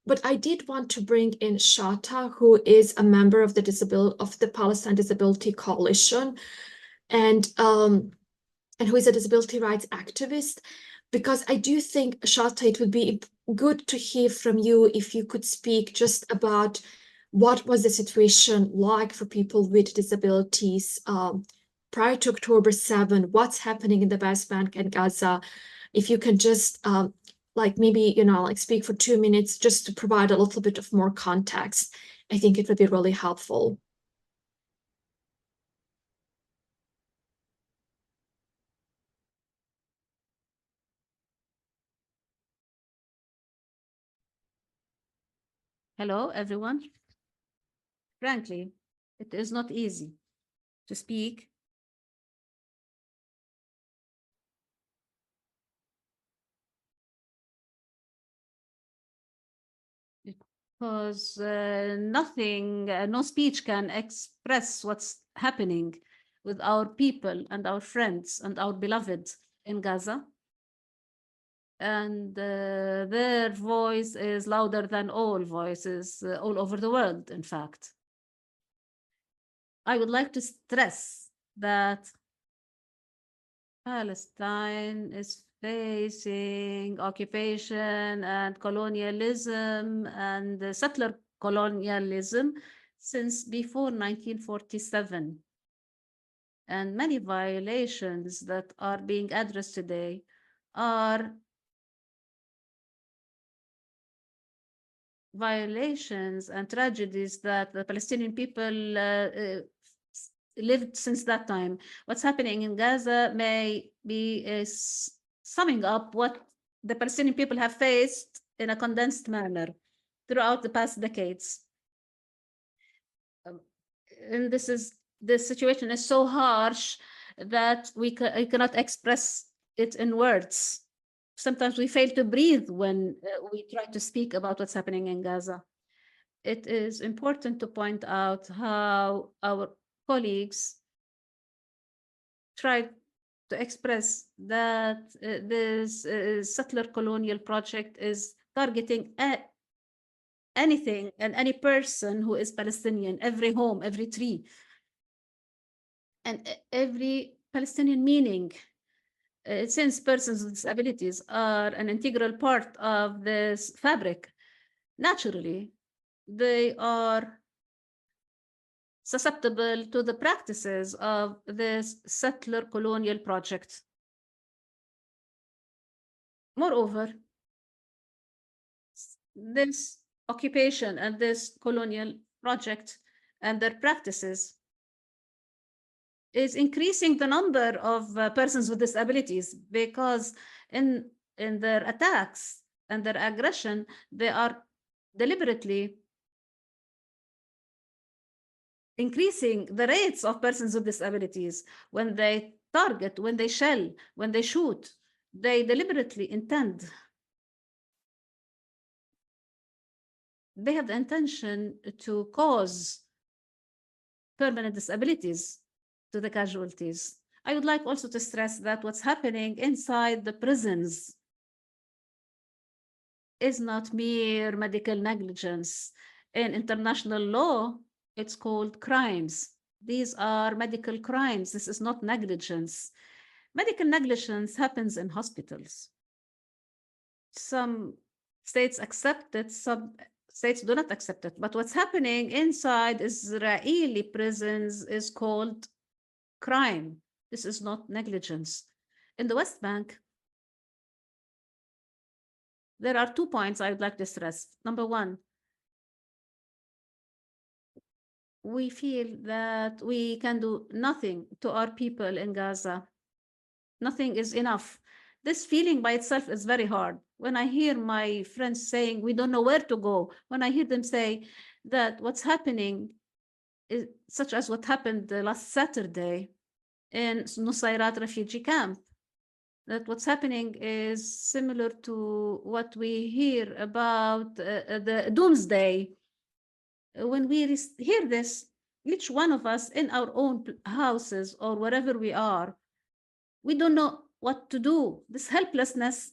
But I did want to bring in Shata, who is a member of the Palestine Disability Coalition, and who is a disability rights activist, because I do think, Shata, it would be good to hear from you if you could speak just about what was the situation like for people with disabilities prior to October 7, what's happening in the West Bank and Gaza. If you can just speak for 2 minutes just to provide a little bit of more context, I think it would be really helpful. Hello, everyone. Frankly, it is not easy to speak because no speech can express what's happening with our people and our friends and our beloved in Gaza. And their voice is louder than all voices all over the world, in fact. I would like to stress that Palestine is facing occupation and colonialism and settler colonialism since before 1947. And many violations that are being addressed today are violations and tragedies that the Palestinian people lived since that time. What's happening in Gaza may be summing up what the Palestinian people have faced in a condensed manner throughout the past decades. And this situation is so harsh that we cannot express it in words. Sometimes we fail to breathe when we try to speak about what's happening in Gaza. It is important to point out how our colleagues try to express that this settler colonial project is targeting anything and any person who is Palestinian, every home, every tree, and every Palestinian meaning. Since persons with disabilities are an integral part of this fabric, naturally, they are susceptible to the practices of this settler colonial project. Moreover, this occupation and this colonial project and their practices is increasing the number of persons with disabilities, because in their attacks and their aggression, they are deliberately increasing the rates of persons with disabilities. When they target, when they shell, when they shoot, they deliberately intend. They have the intention to cause permanent disabilities to the casualties. I would like also to stress that what's happening inside the prisons is not mere medical negligence. In international law, it's called crimes. These are medical crimes. This is not negligence. Medical negligence happens in hospitals. Some states accept it, some states do not accept it. But what's happening inside Israeli prisons is called crime. This is not negligence. In the West Bank, there are 2 points I would like to stress. Number one, we feel that we can do nothing to our people in Gaza. Nothing is enough. This feeling by itself is very hard. When I hear my friends saying we don't know where to go, when I hear them say that what's happening is such as what happened last Saturday in Nusayrat refugee camp, that what's happening is similar to what we hear about the doomsday. When we hear this, each one of us in our own houses or wherever we are, we don't know what to do. This helplessness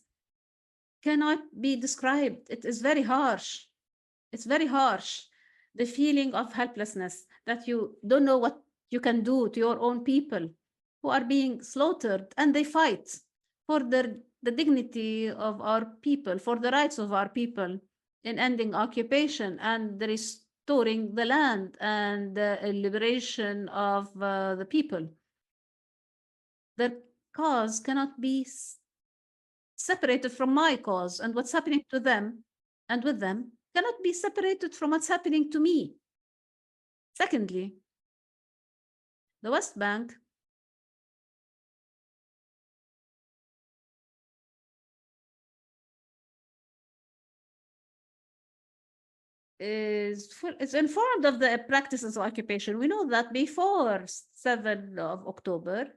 cannot be described. It is very harsh. It's very harsh. The feeling of helplessness, that you don't know what you can do to your own people who are being slaughtered, and they fight for the dignity of our people, for the rights of our people in ending occupation and restoring the land and the liberation of the people. Their cause cannot be separated from my cause, and what's happening to them and with them cannot be separated from what's happening to me. Secondly, the West Bank is informed of the practices of occupation. We know that before 7 of October,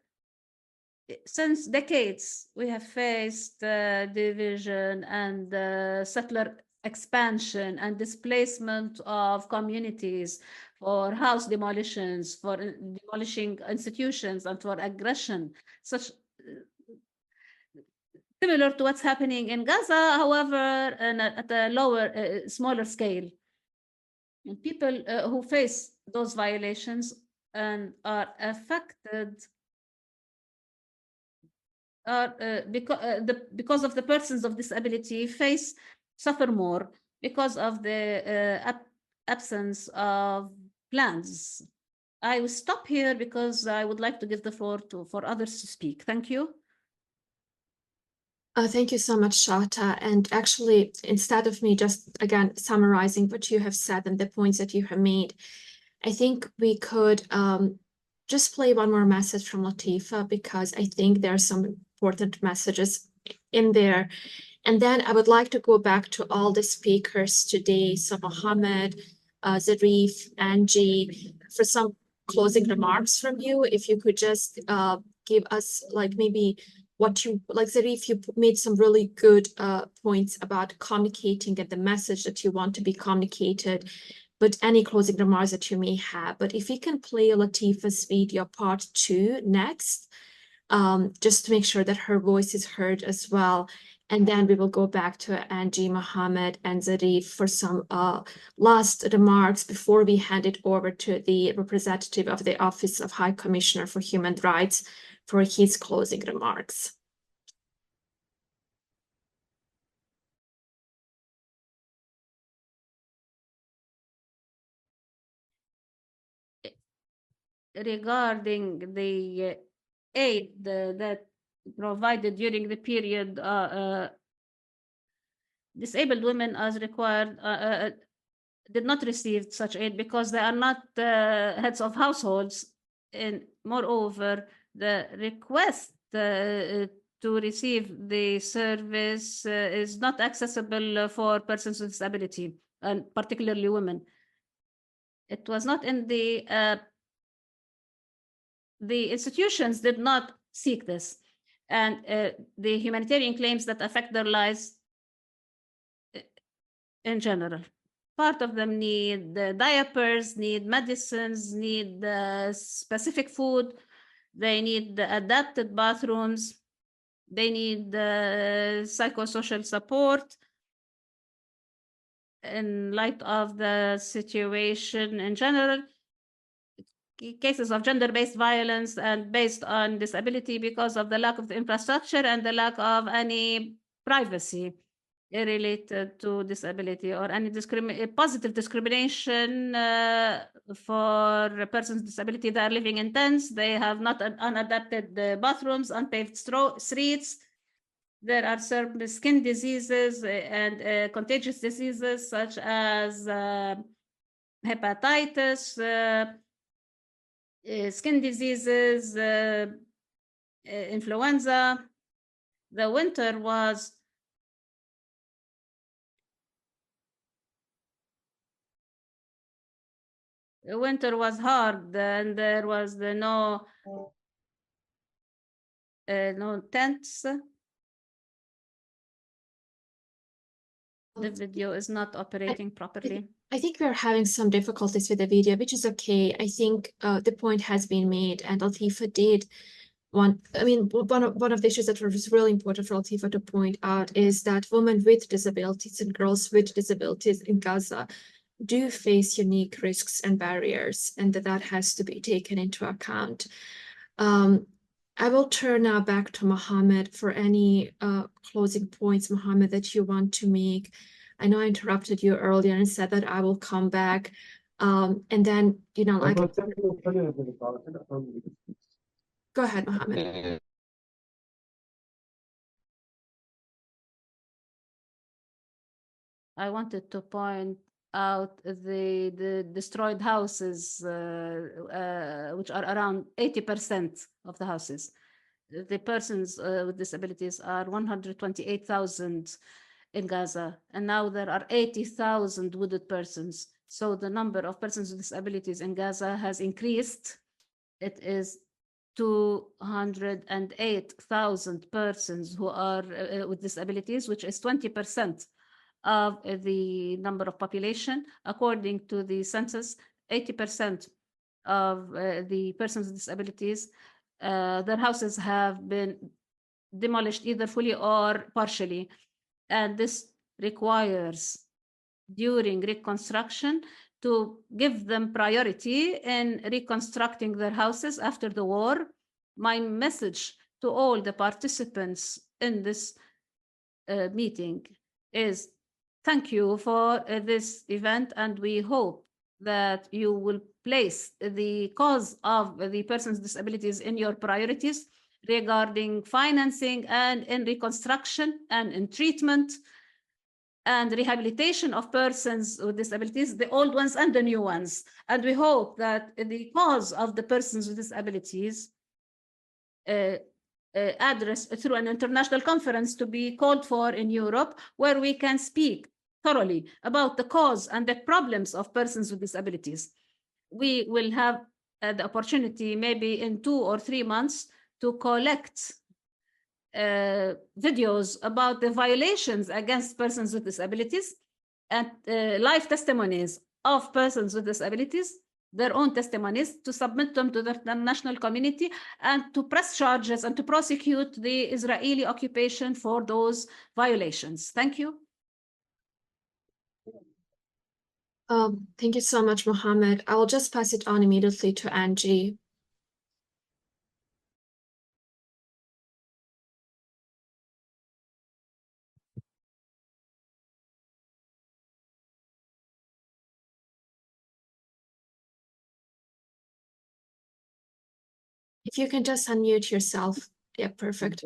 since decades, we have faced division and settler expansion and displacement of communities, for house demolitions, for demolishing institutions, and for aggression, such similar to what's happening in Gaza, however, and at a lower, smaller scale. And people who face those violations and are affected because of the persons of disability suffer more because of the absence of plans. I will stop here because I would like to give the floor for others to speak. Thank you. Thank you so much, Shata. And actually, instead of me just, again, summarizing what you have said and the points that you have made, I think we could just play one more message from Latifa, because I think there are some important messages in there. And then I would like to go back to all the speakers today, so Mohammed, Zarif, Angie, for some closing remarks from you. If you could just give us like maybe what you, like Zarif, you made some really good points about communicating and the message that you want to be communicated, but any closing remarks that you may have. But if you can play Latifa's video part 2 next, just to make sure that her voice is heard as well. And then we will go back to Angie, Mohammed, and Zarif for some last remarks before we hand it over to the representative of the Office of High Commissioner for Human Rights for his closing remarks. Regarding the aid that provided during the period, disabled women as required did not receive such aid because they are not heads of households. And moreover, the request to receive the service is not accessible for persons with disability, and particularly women. It was not in the institutions did not seek this. And the humanitarian claims that affect their lives in general. Part of them need diapers, need medicines, need specific food. They need adapted bathrooms. They need psychosocial support. In light of the situation in general, cases of gender-based violence and based on disability because of the lack of the infrastructure and the lack of any privacy related to disability or any positive discrimination for persons with disability that are living in tents. They have not unadapted bathrooms, unpaved streets. There are certain skin diseases and contagious diseases such as hepatitis, skin diseases, influenza. The winter was hard, and there was no tents. The video is not operating properly. I think we're having some difficulties with the video, which is okay. I think the point has been made, and Latifa did one of the issues that was really important for Latifa to point out is that women with disabilities and girls with disabilities in Gaza do face unique risks and barriers, and that has to be taken into account. I will turn now back to Mohammed for any closing points, Mohammed, that you want to make. I know I interrupted you earlier and said that I will come back. And then, like... Go ahead, Mohammed. I wanted to point out the destroyed houses, which are around 80% of the houses. The persons with disabilities are 128,000 in Gaza, and now there are 80,000 wounded persons. So the number of persons with disabilities in Gaza has increased. It is 208,000 persons who are with disabilities, which is 20% of the number of population. According to the census, 80% of the persons with disabilities, their houses have been demolished either fully or partially. And this requires, during reconstruction, to give them priority in reconstructing their houses after the war. My message to all the participants in this meeting is thank you for this event, and we hope that you will place the cause of the persons with disabilities in your priorities regarding financing and in reconstruction and in treatment and rehabilitation of persons with disabilities, the old ones and the new ones. And we hope that the cause of the persons with disabilities addressed through an international conference to be called for in Europe, where we can speak thoroughly about the cause and the problems of persons with disabilities. We will have the opportunity maybe in 2 or 3 months to collect videos about the violations against persons with disabilities and live testimonies of persons with disabilities, their own testimonies, to submit them to the international community and to press charges and to prosecute the Israeli occupation for those violations. Thank you. Thank you so much, Mohammed. I will just pass it on immediately to Angie. If you can just unmute yourself. Yeah, perfect.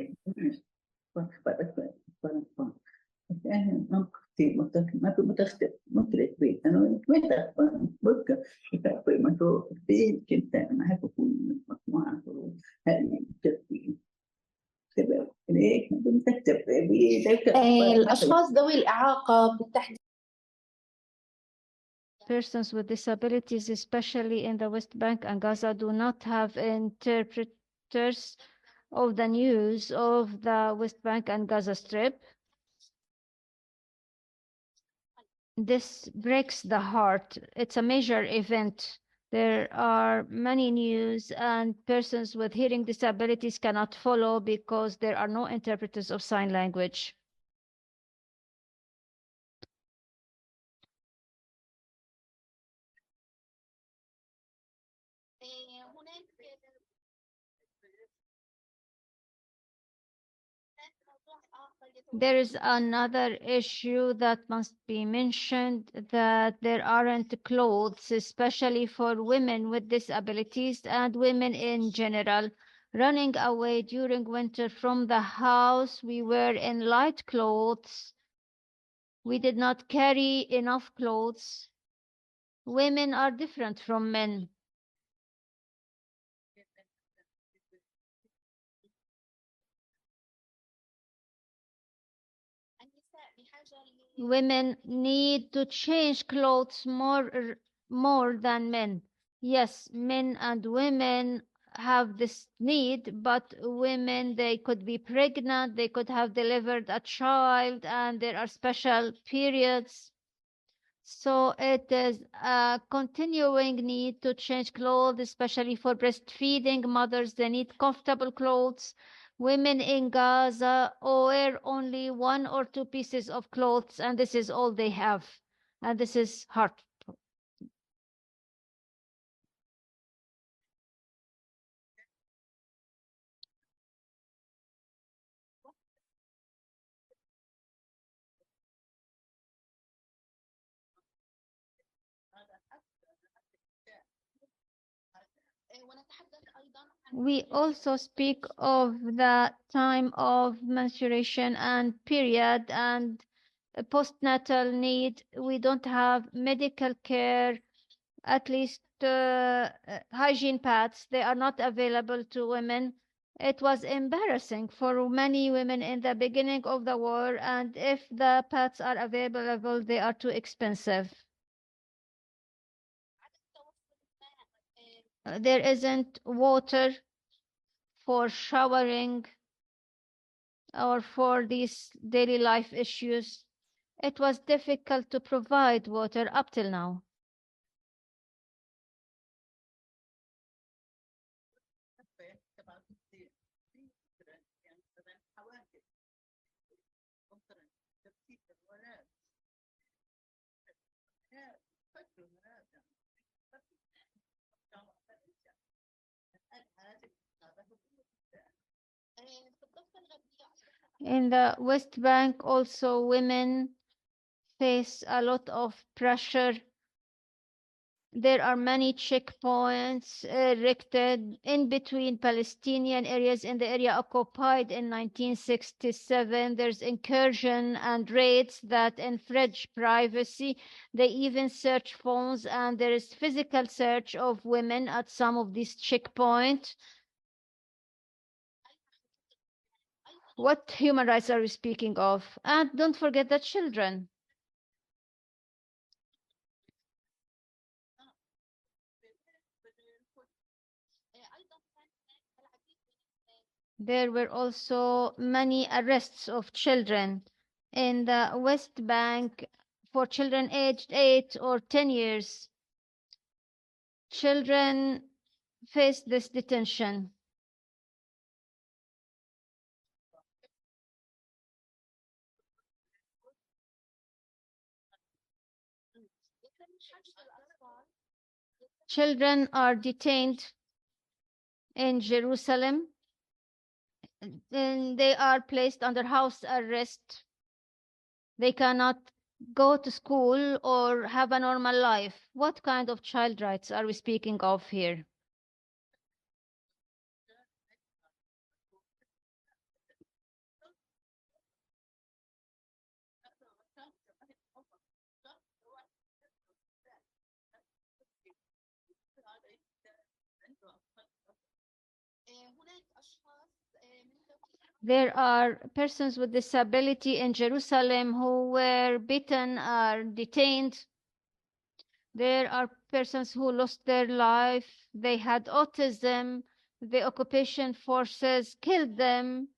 الأشخاص ذوي الإعاقة بالتحديد Persons with disabilities, especially in the West Bank and Gaza, do not have interpreters of the news of the West Bank and Gaza Strip. This breaks the heart. It's a major event. There are many news, and persons with hearing disabilities cannot follow because there are no interpreters of sign language. There is another issue that must be mentioned, that there aren't clothes, especially for women with disabilities and women in general. Running away during winter from the house, we were in light clothes. We did not carry enough clothes. Women are different from men. Women need to change clothes more than men. Yes, men and women have this need, but women, they could be pregnant, they could have delivered a child, and there are special periods. So it is a continuing need to change clothes, especially for breastfeeding mothers. They need comfortable clothes. Women in Gaza wear only 1 or 2 pieces of clothes, and this is all they have. And this is hard. We also speak of the time of menstruation and period and postnatal need. We don't have medical care, at least hygiene pads. They are not available to women. It was embarrassing for many women in the beginning of the war, and if the pads are available, they are too expensive. There isn't water for showering or for these daily life issues. It was difficult to provide water up till now. In the West Bank, also women face a lot of pressure. There are many checkpoints erected in between Palestinian areas in the area occupied in 1967. There's incursion and raids that infringe privacy. They even search phones, and there is physical search of women at some of these checkpoints. What human rights are we speaking of? And don't forget the children. There were also many arrests of children in the West Bank for children aged 8 or 10 years. Children face this detention. Children are detained in Jerusalem, and they are placed under house arrest. They cannot go to school or have a normal life. What kind of child rights are we speaking of here? There are persons with disability in Jerusalem who were beaten or detained. There are persons who lost their life. They had autism. the occupation forces killed them.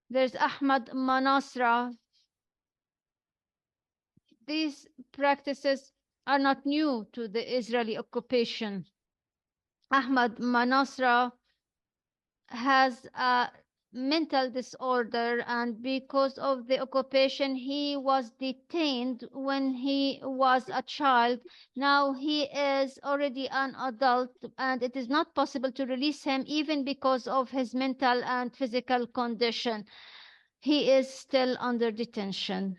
There's Ahmad Manasra. These practices are not new to the Israeli occupation. Ahmad Manasra has a mental disorder, and because of the occupation, he was detained when he was a child. Now he is already an adult, and it is not possible to release him even because of his mental and physical condition. He is still under detention.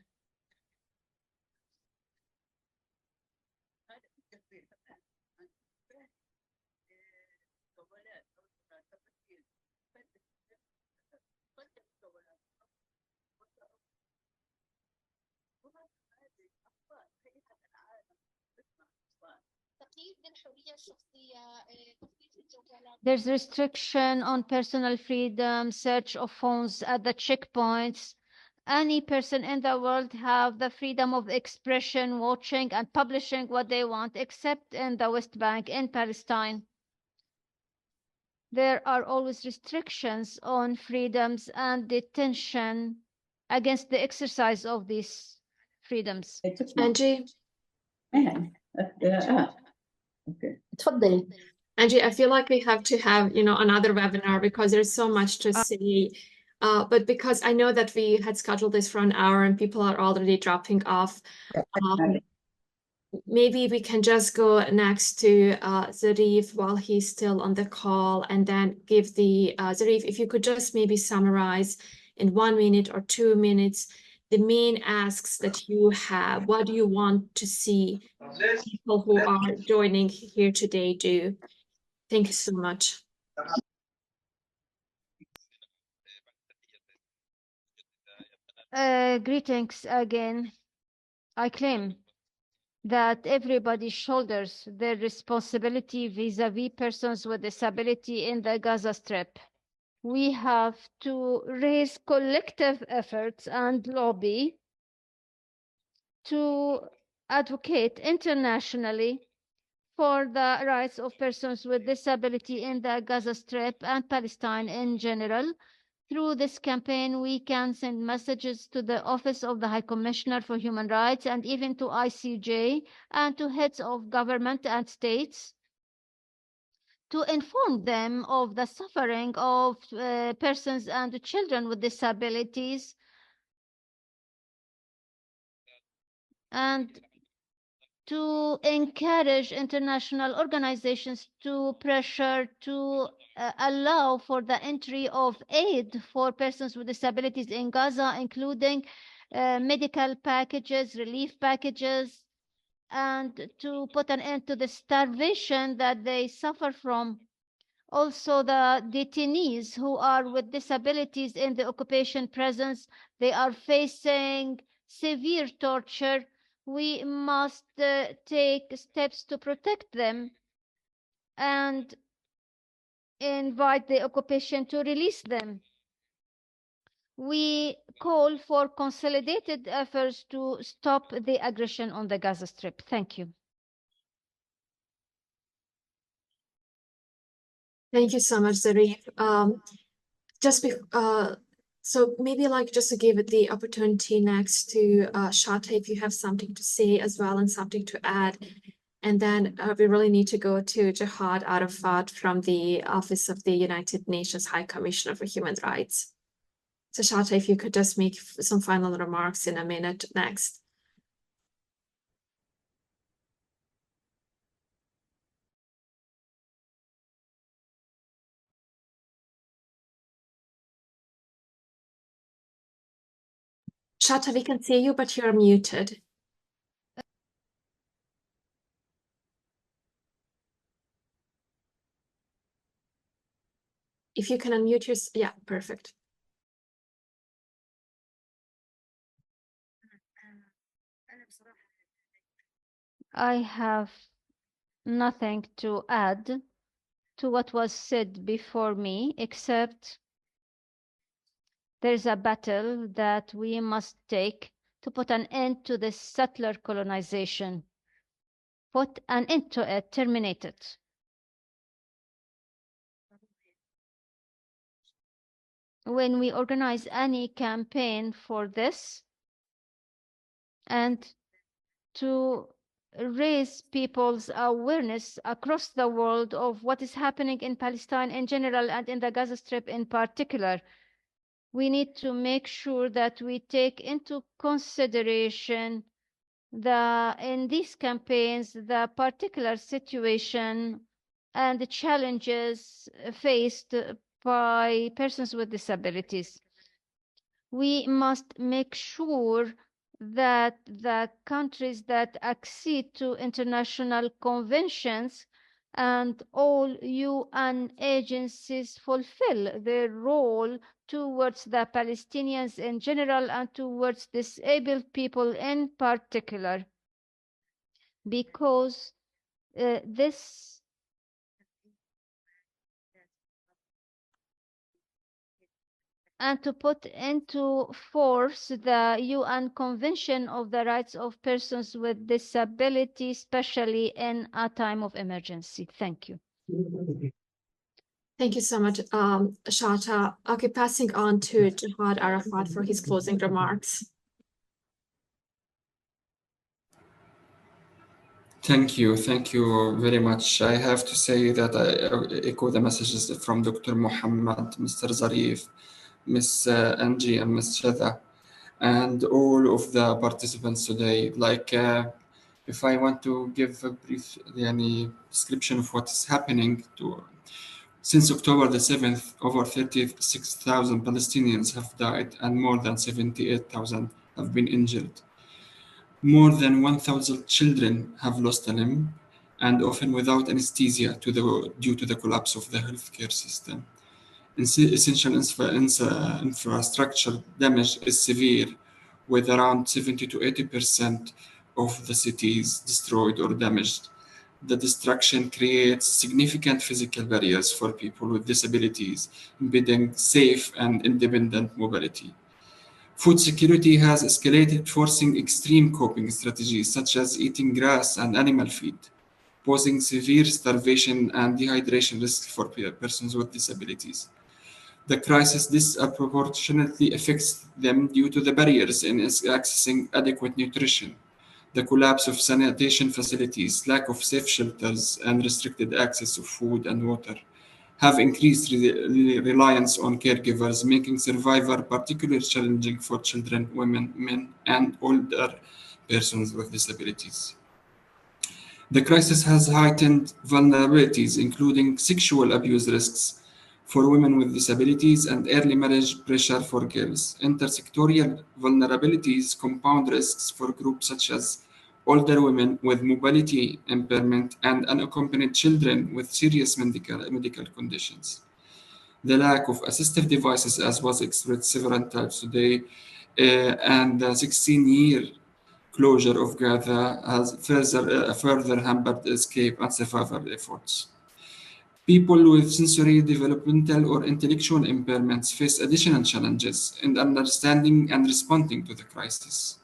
There's restriction on personal freedom, search of phones at the checkpoints. Any person in the world have the freedom of expression, watching and publishing what they want, except in the West Bank, in Palestine. There are always restrictions on freedoms and detention against the exercise of these freedoms. Angie, اوكي تفضلي. Angie, I feel like we have to have, another webinar because there's so much to say. But because I know that we had scheduled this for an hour and people are already dropping off, maybe we can just go next to Zarif while he's still on the call, and then give the Zarif, if you could just maybe summarize in 1 minute or 2 minutes the main asks that you have. What do you want to see people who are joining here today do? Thank you so much. Greetings again. I claim that everybody shoulders their responsibility vis-à-vis persons with disability in the Gaza Strip. We have to raise collective efforts and lobby to advocate internationally for the rights of persons with disability in the Gaza Strip and Palestine in general. Through this campaign, we can send messages to the Office of the High Commissioner for Human Rights and even to ICJ and to heads of government and states to inform them of the suffering of persons and children with disabilities, and to encourage international organizations to pressure to allow for the entry of aid for persons with disabilities in Gaza, including medical packages, relief packages, and to put an end to the starvation that they suffer from. Also, the detainees who are with disabilities in the occupation prisons, they are facing severe torture. We must take steps to protect them and invite the occupation to release them. We call for consolidated efforts to stop the aggression on the Gaza Strip. Thank you. Thank you so much, Zarif. So maybe just to give it the opportunity next to Shata, if you have something to say as well and something to add. And then we really need to go to Jihad Arafat from the Office of the United Nations High Commissioner for Human Rights. So Shata, if you could just make some final remarks in a minute next. Shata, we can see you, but you're muted. If you can unmute yourself, yeah, perfect. I have nothing to add to what was said before me, except there's a battle that we must take to put an end to this settler colonization. Put an end to it, terminate it. when we organize any campaign for this and to raise people's awareness across the world of what is happening in Palestine in general and in the Gaza Strip in particular. We need to make sure that we take into consideration in these campaigns the particular situation and the challenges faced by persons with disabilities. We must make sure that the countries that accede to international conventions and all UN agencies fulfill their role towards the Palestinians in general and towards disabled people in particular, because this and to put into force the UN Convention of the Rights of Persons with Disabilities, especially in a time of emergency. Thank you. Thank you so much, Shata. Okay, passing on to Jihad Arafat for his closing remarks. Thank you very much. I have to say that I echo the messages from Dr. Muhammad, Mr. Zarif, Ms. Angie, and Ms. Shada, and all of the participants today. If I want to give a brief description of what is happening since October the 7th, over 36,000 Palestinians have died and more than 78,000 have been injured. More than 1,000 children have lost a limb, and often without anesthesia due to the collapse of the healthcare system. Essential infrastructure damage is severe, with around 70 to 80% of the cities destroyed or damaged. The destruction creates significant physical barriers for people with disabilities, impeding safe and independent mobility. Food security has escalated, forcing extreme coping strategies such as eating grass and animal feed, posing severe starvation and dehydration risks for persons with disabilities. The crisis disproportionately affects them due to the barriers in accessing adequate nutrition, the collapse of sanitation facilities, lack of safe shelters, and restricted access to food and water have increased reliance on caregivers, making survival particularly challenging for children, women, men, and older persons with disabilities. The crisis has heightened vulnerabilities, including sexual abuse risks for women with disabilities and early marriage pressure for girls. Intersectorial vulnerabilities compound risks for groups such as older women with mobility impairment and unaccompanied children with serious medical conditions. The lack of assistive devices, as was expressed several times today, and the 16-year closure of Gaza has further hampered escape and survival efforts. People with sensory, developmental, or intellectual impairments face additional challenges in understanding and responding to the crisis.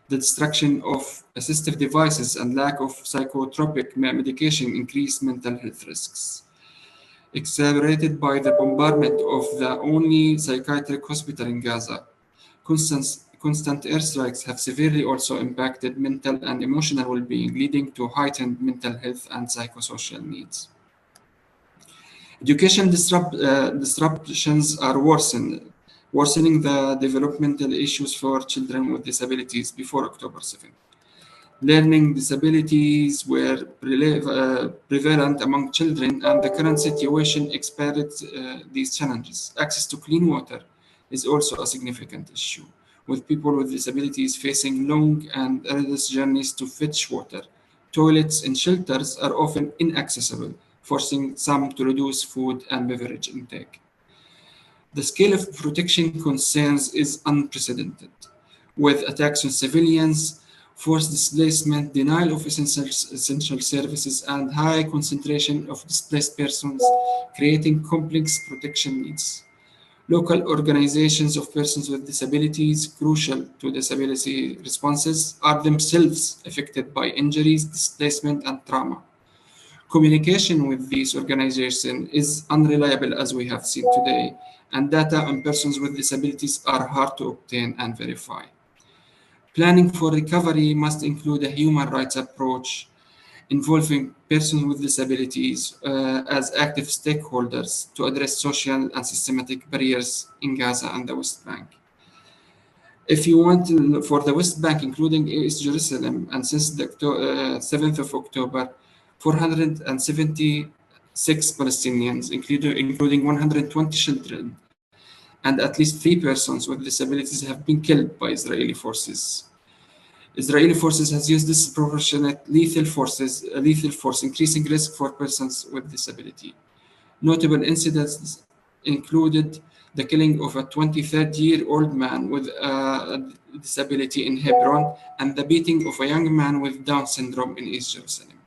The destruction of assistive devices and lack of psychotropic medication increase mental health risks. Exacerbated by the bombardment of the only psychiatric hospital in Gaza, constant airstrikes have severely also impacted mental and emotional well-being, leading to heightened mental health and psychosocial needs. Education disruptions are worsening the developmental issues for children with disabilities before October 7th. Learning disabilities were prevalent among children, and the current situation expanded these challenges. Access to clean water is also a significant issue, with people with disabilities facing long and arduous journeys to fetch water. Toilets and shelters are often inaccessible, forcing some to reduce food and beverage intake. The scale of protection concerns is unprecedented, with attacks on civilians, forced displacement, denial of essential services, and high concentration of displaced persons, creating complex protection needs. Local organizations of persons with disabilities, crucial to disability responses, are themselves affected by injuries, displacement, and trauma. Communication with these organizations is unreliable, as we have seen today, and data on persons with disabilities are hard to obtain and verify. Planning for recovery must include a human rights approach involving persons with disabilities as active stakeholders to address social and systematic barriers in Gaza and the West Bank. If you want to, for the West Bank, including East Jerusalem, and since the 7th of October, 476 Palestinians, including 120 children, and at least 3 persons with disabilities have been killed by Israeli forces. Israeli forces has used disproportionate lethal force, increasing risk for persons with disability. Notable incidents included the killing of a 23-year-old man with a disability in Hebron and the beating of a young man with Down syndrome in East Jerusalem.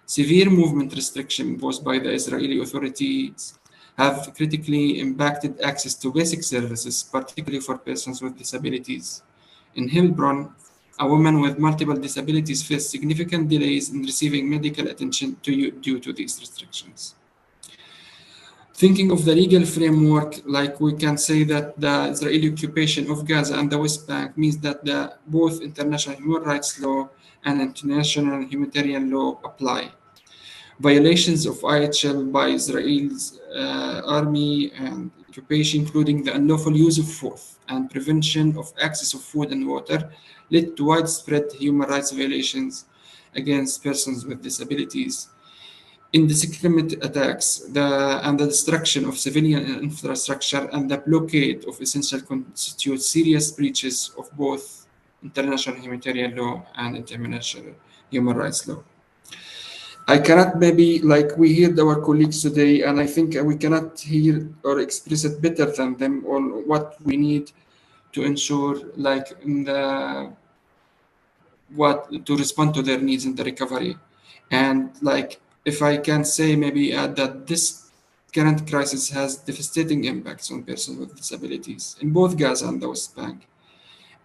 Severe movement restrictions imposed by the Israeli authorities have critically impacted access to basic services, particularly for persons with disabilities. In Hebron, a woman with multiple disabilities faced significant delays in receiving medical attention due to these restrictions. Thinking of the legal framework, like we can say that the Israeli occupation of Gaza and the West Bank means that both international human rights law and international humanitarian law apply. Violations of IHL by Israel's army and occupation, including the unlawful use of force and prevention of access of food and water, led to widespread human rights violations against persons with disabilities. Indiscriminate attacks and the destruction of civilian infrastructure and the blockade of essential constitute serious breaches of both international humanitarian law and international human rights law. I cannot, maybe, like we heard our colleagues today, and I think we cannot hear or express it better than them on what we need to ensure, like to respond to their needs in the recovery. And like, if I can say maybe that this current crisis has devastating impacts on persons with disabilities in both Gaza and the West Bank.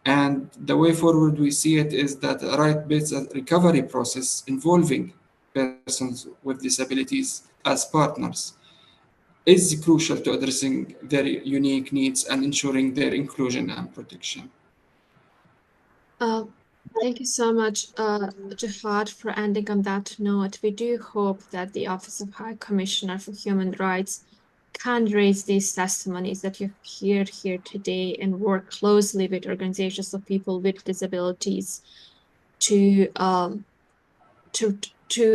And the way forward we see it is that a right-based recovery process involving persons with disabilities as partners is crucial to addressing their unique needs and ensuring their inclusion and protection. Thank you so much, Jihad, for ending on that note. We do hope that the Office of High Commissioner for Human Rights can raise these testimonies that you've heard here today and work closely with organizations of people with disabilities to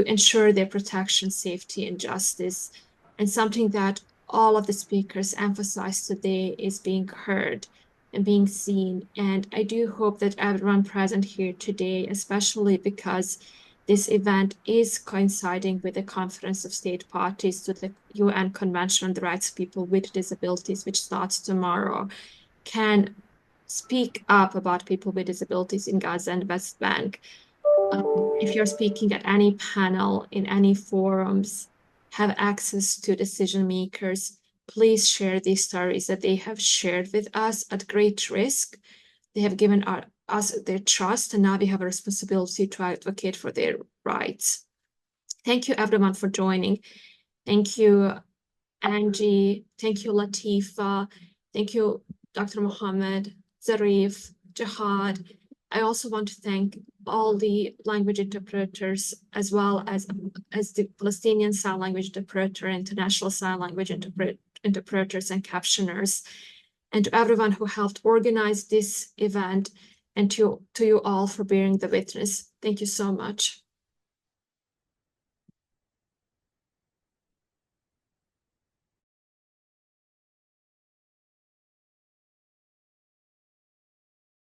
ensure their protection, safety, and justice. And something that all of the speakers emphasized today is being heard and being seen. And I do hope that everyone present here today, especially because this event is coinciding with the Conference of State Parties to the UN Convention on the Rights of People with Disabilities, which starts tomorrow, can speak up about people with disabilities in Gaza and West Bank. If you're speaking at any panel, in any forums, have access to decision makers, please share these stories that they have shared with us at great risk. They have given us their trust, and now we have a responsibility to advocate for their rights. Thank you, everyone, for joining. Thank you, Angie. Thank you, Latifa. Thank you, Dr. Mohammed, Zarif, Jihad. I also want to thank all the language interpreters, as well as the Palestinian Sign Language interpreter, International Sign Language interpreters and captioners, and to everyone who helped organize this event, and to you all for bearing the witness. Thank you so much.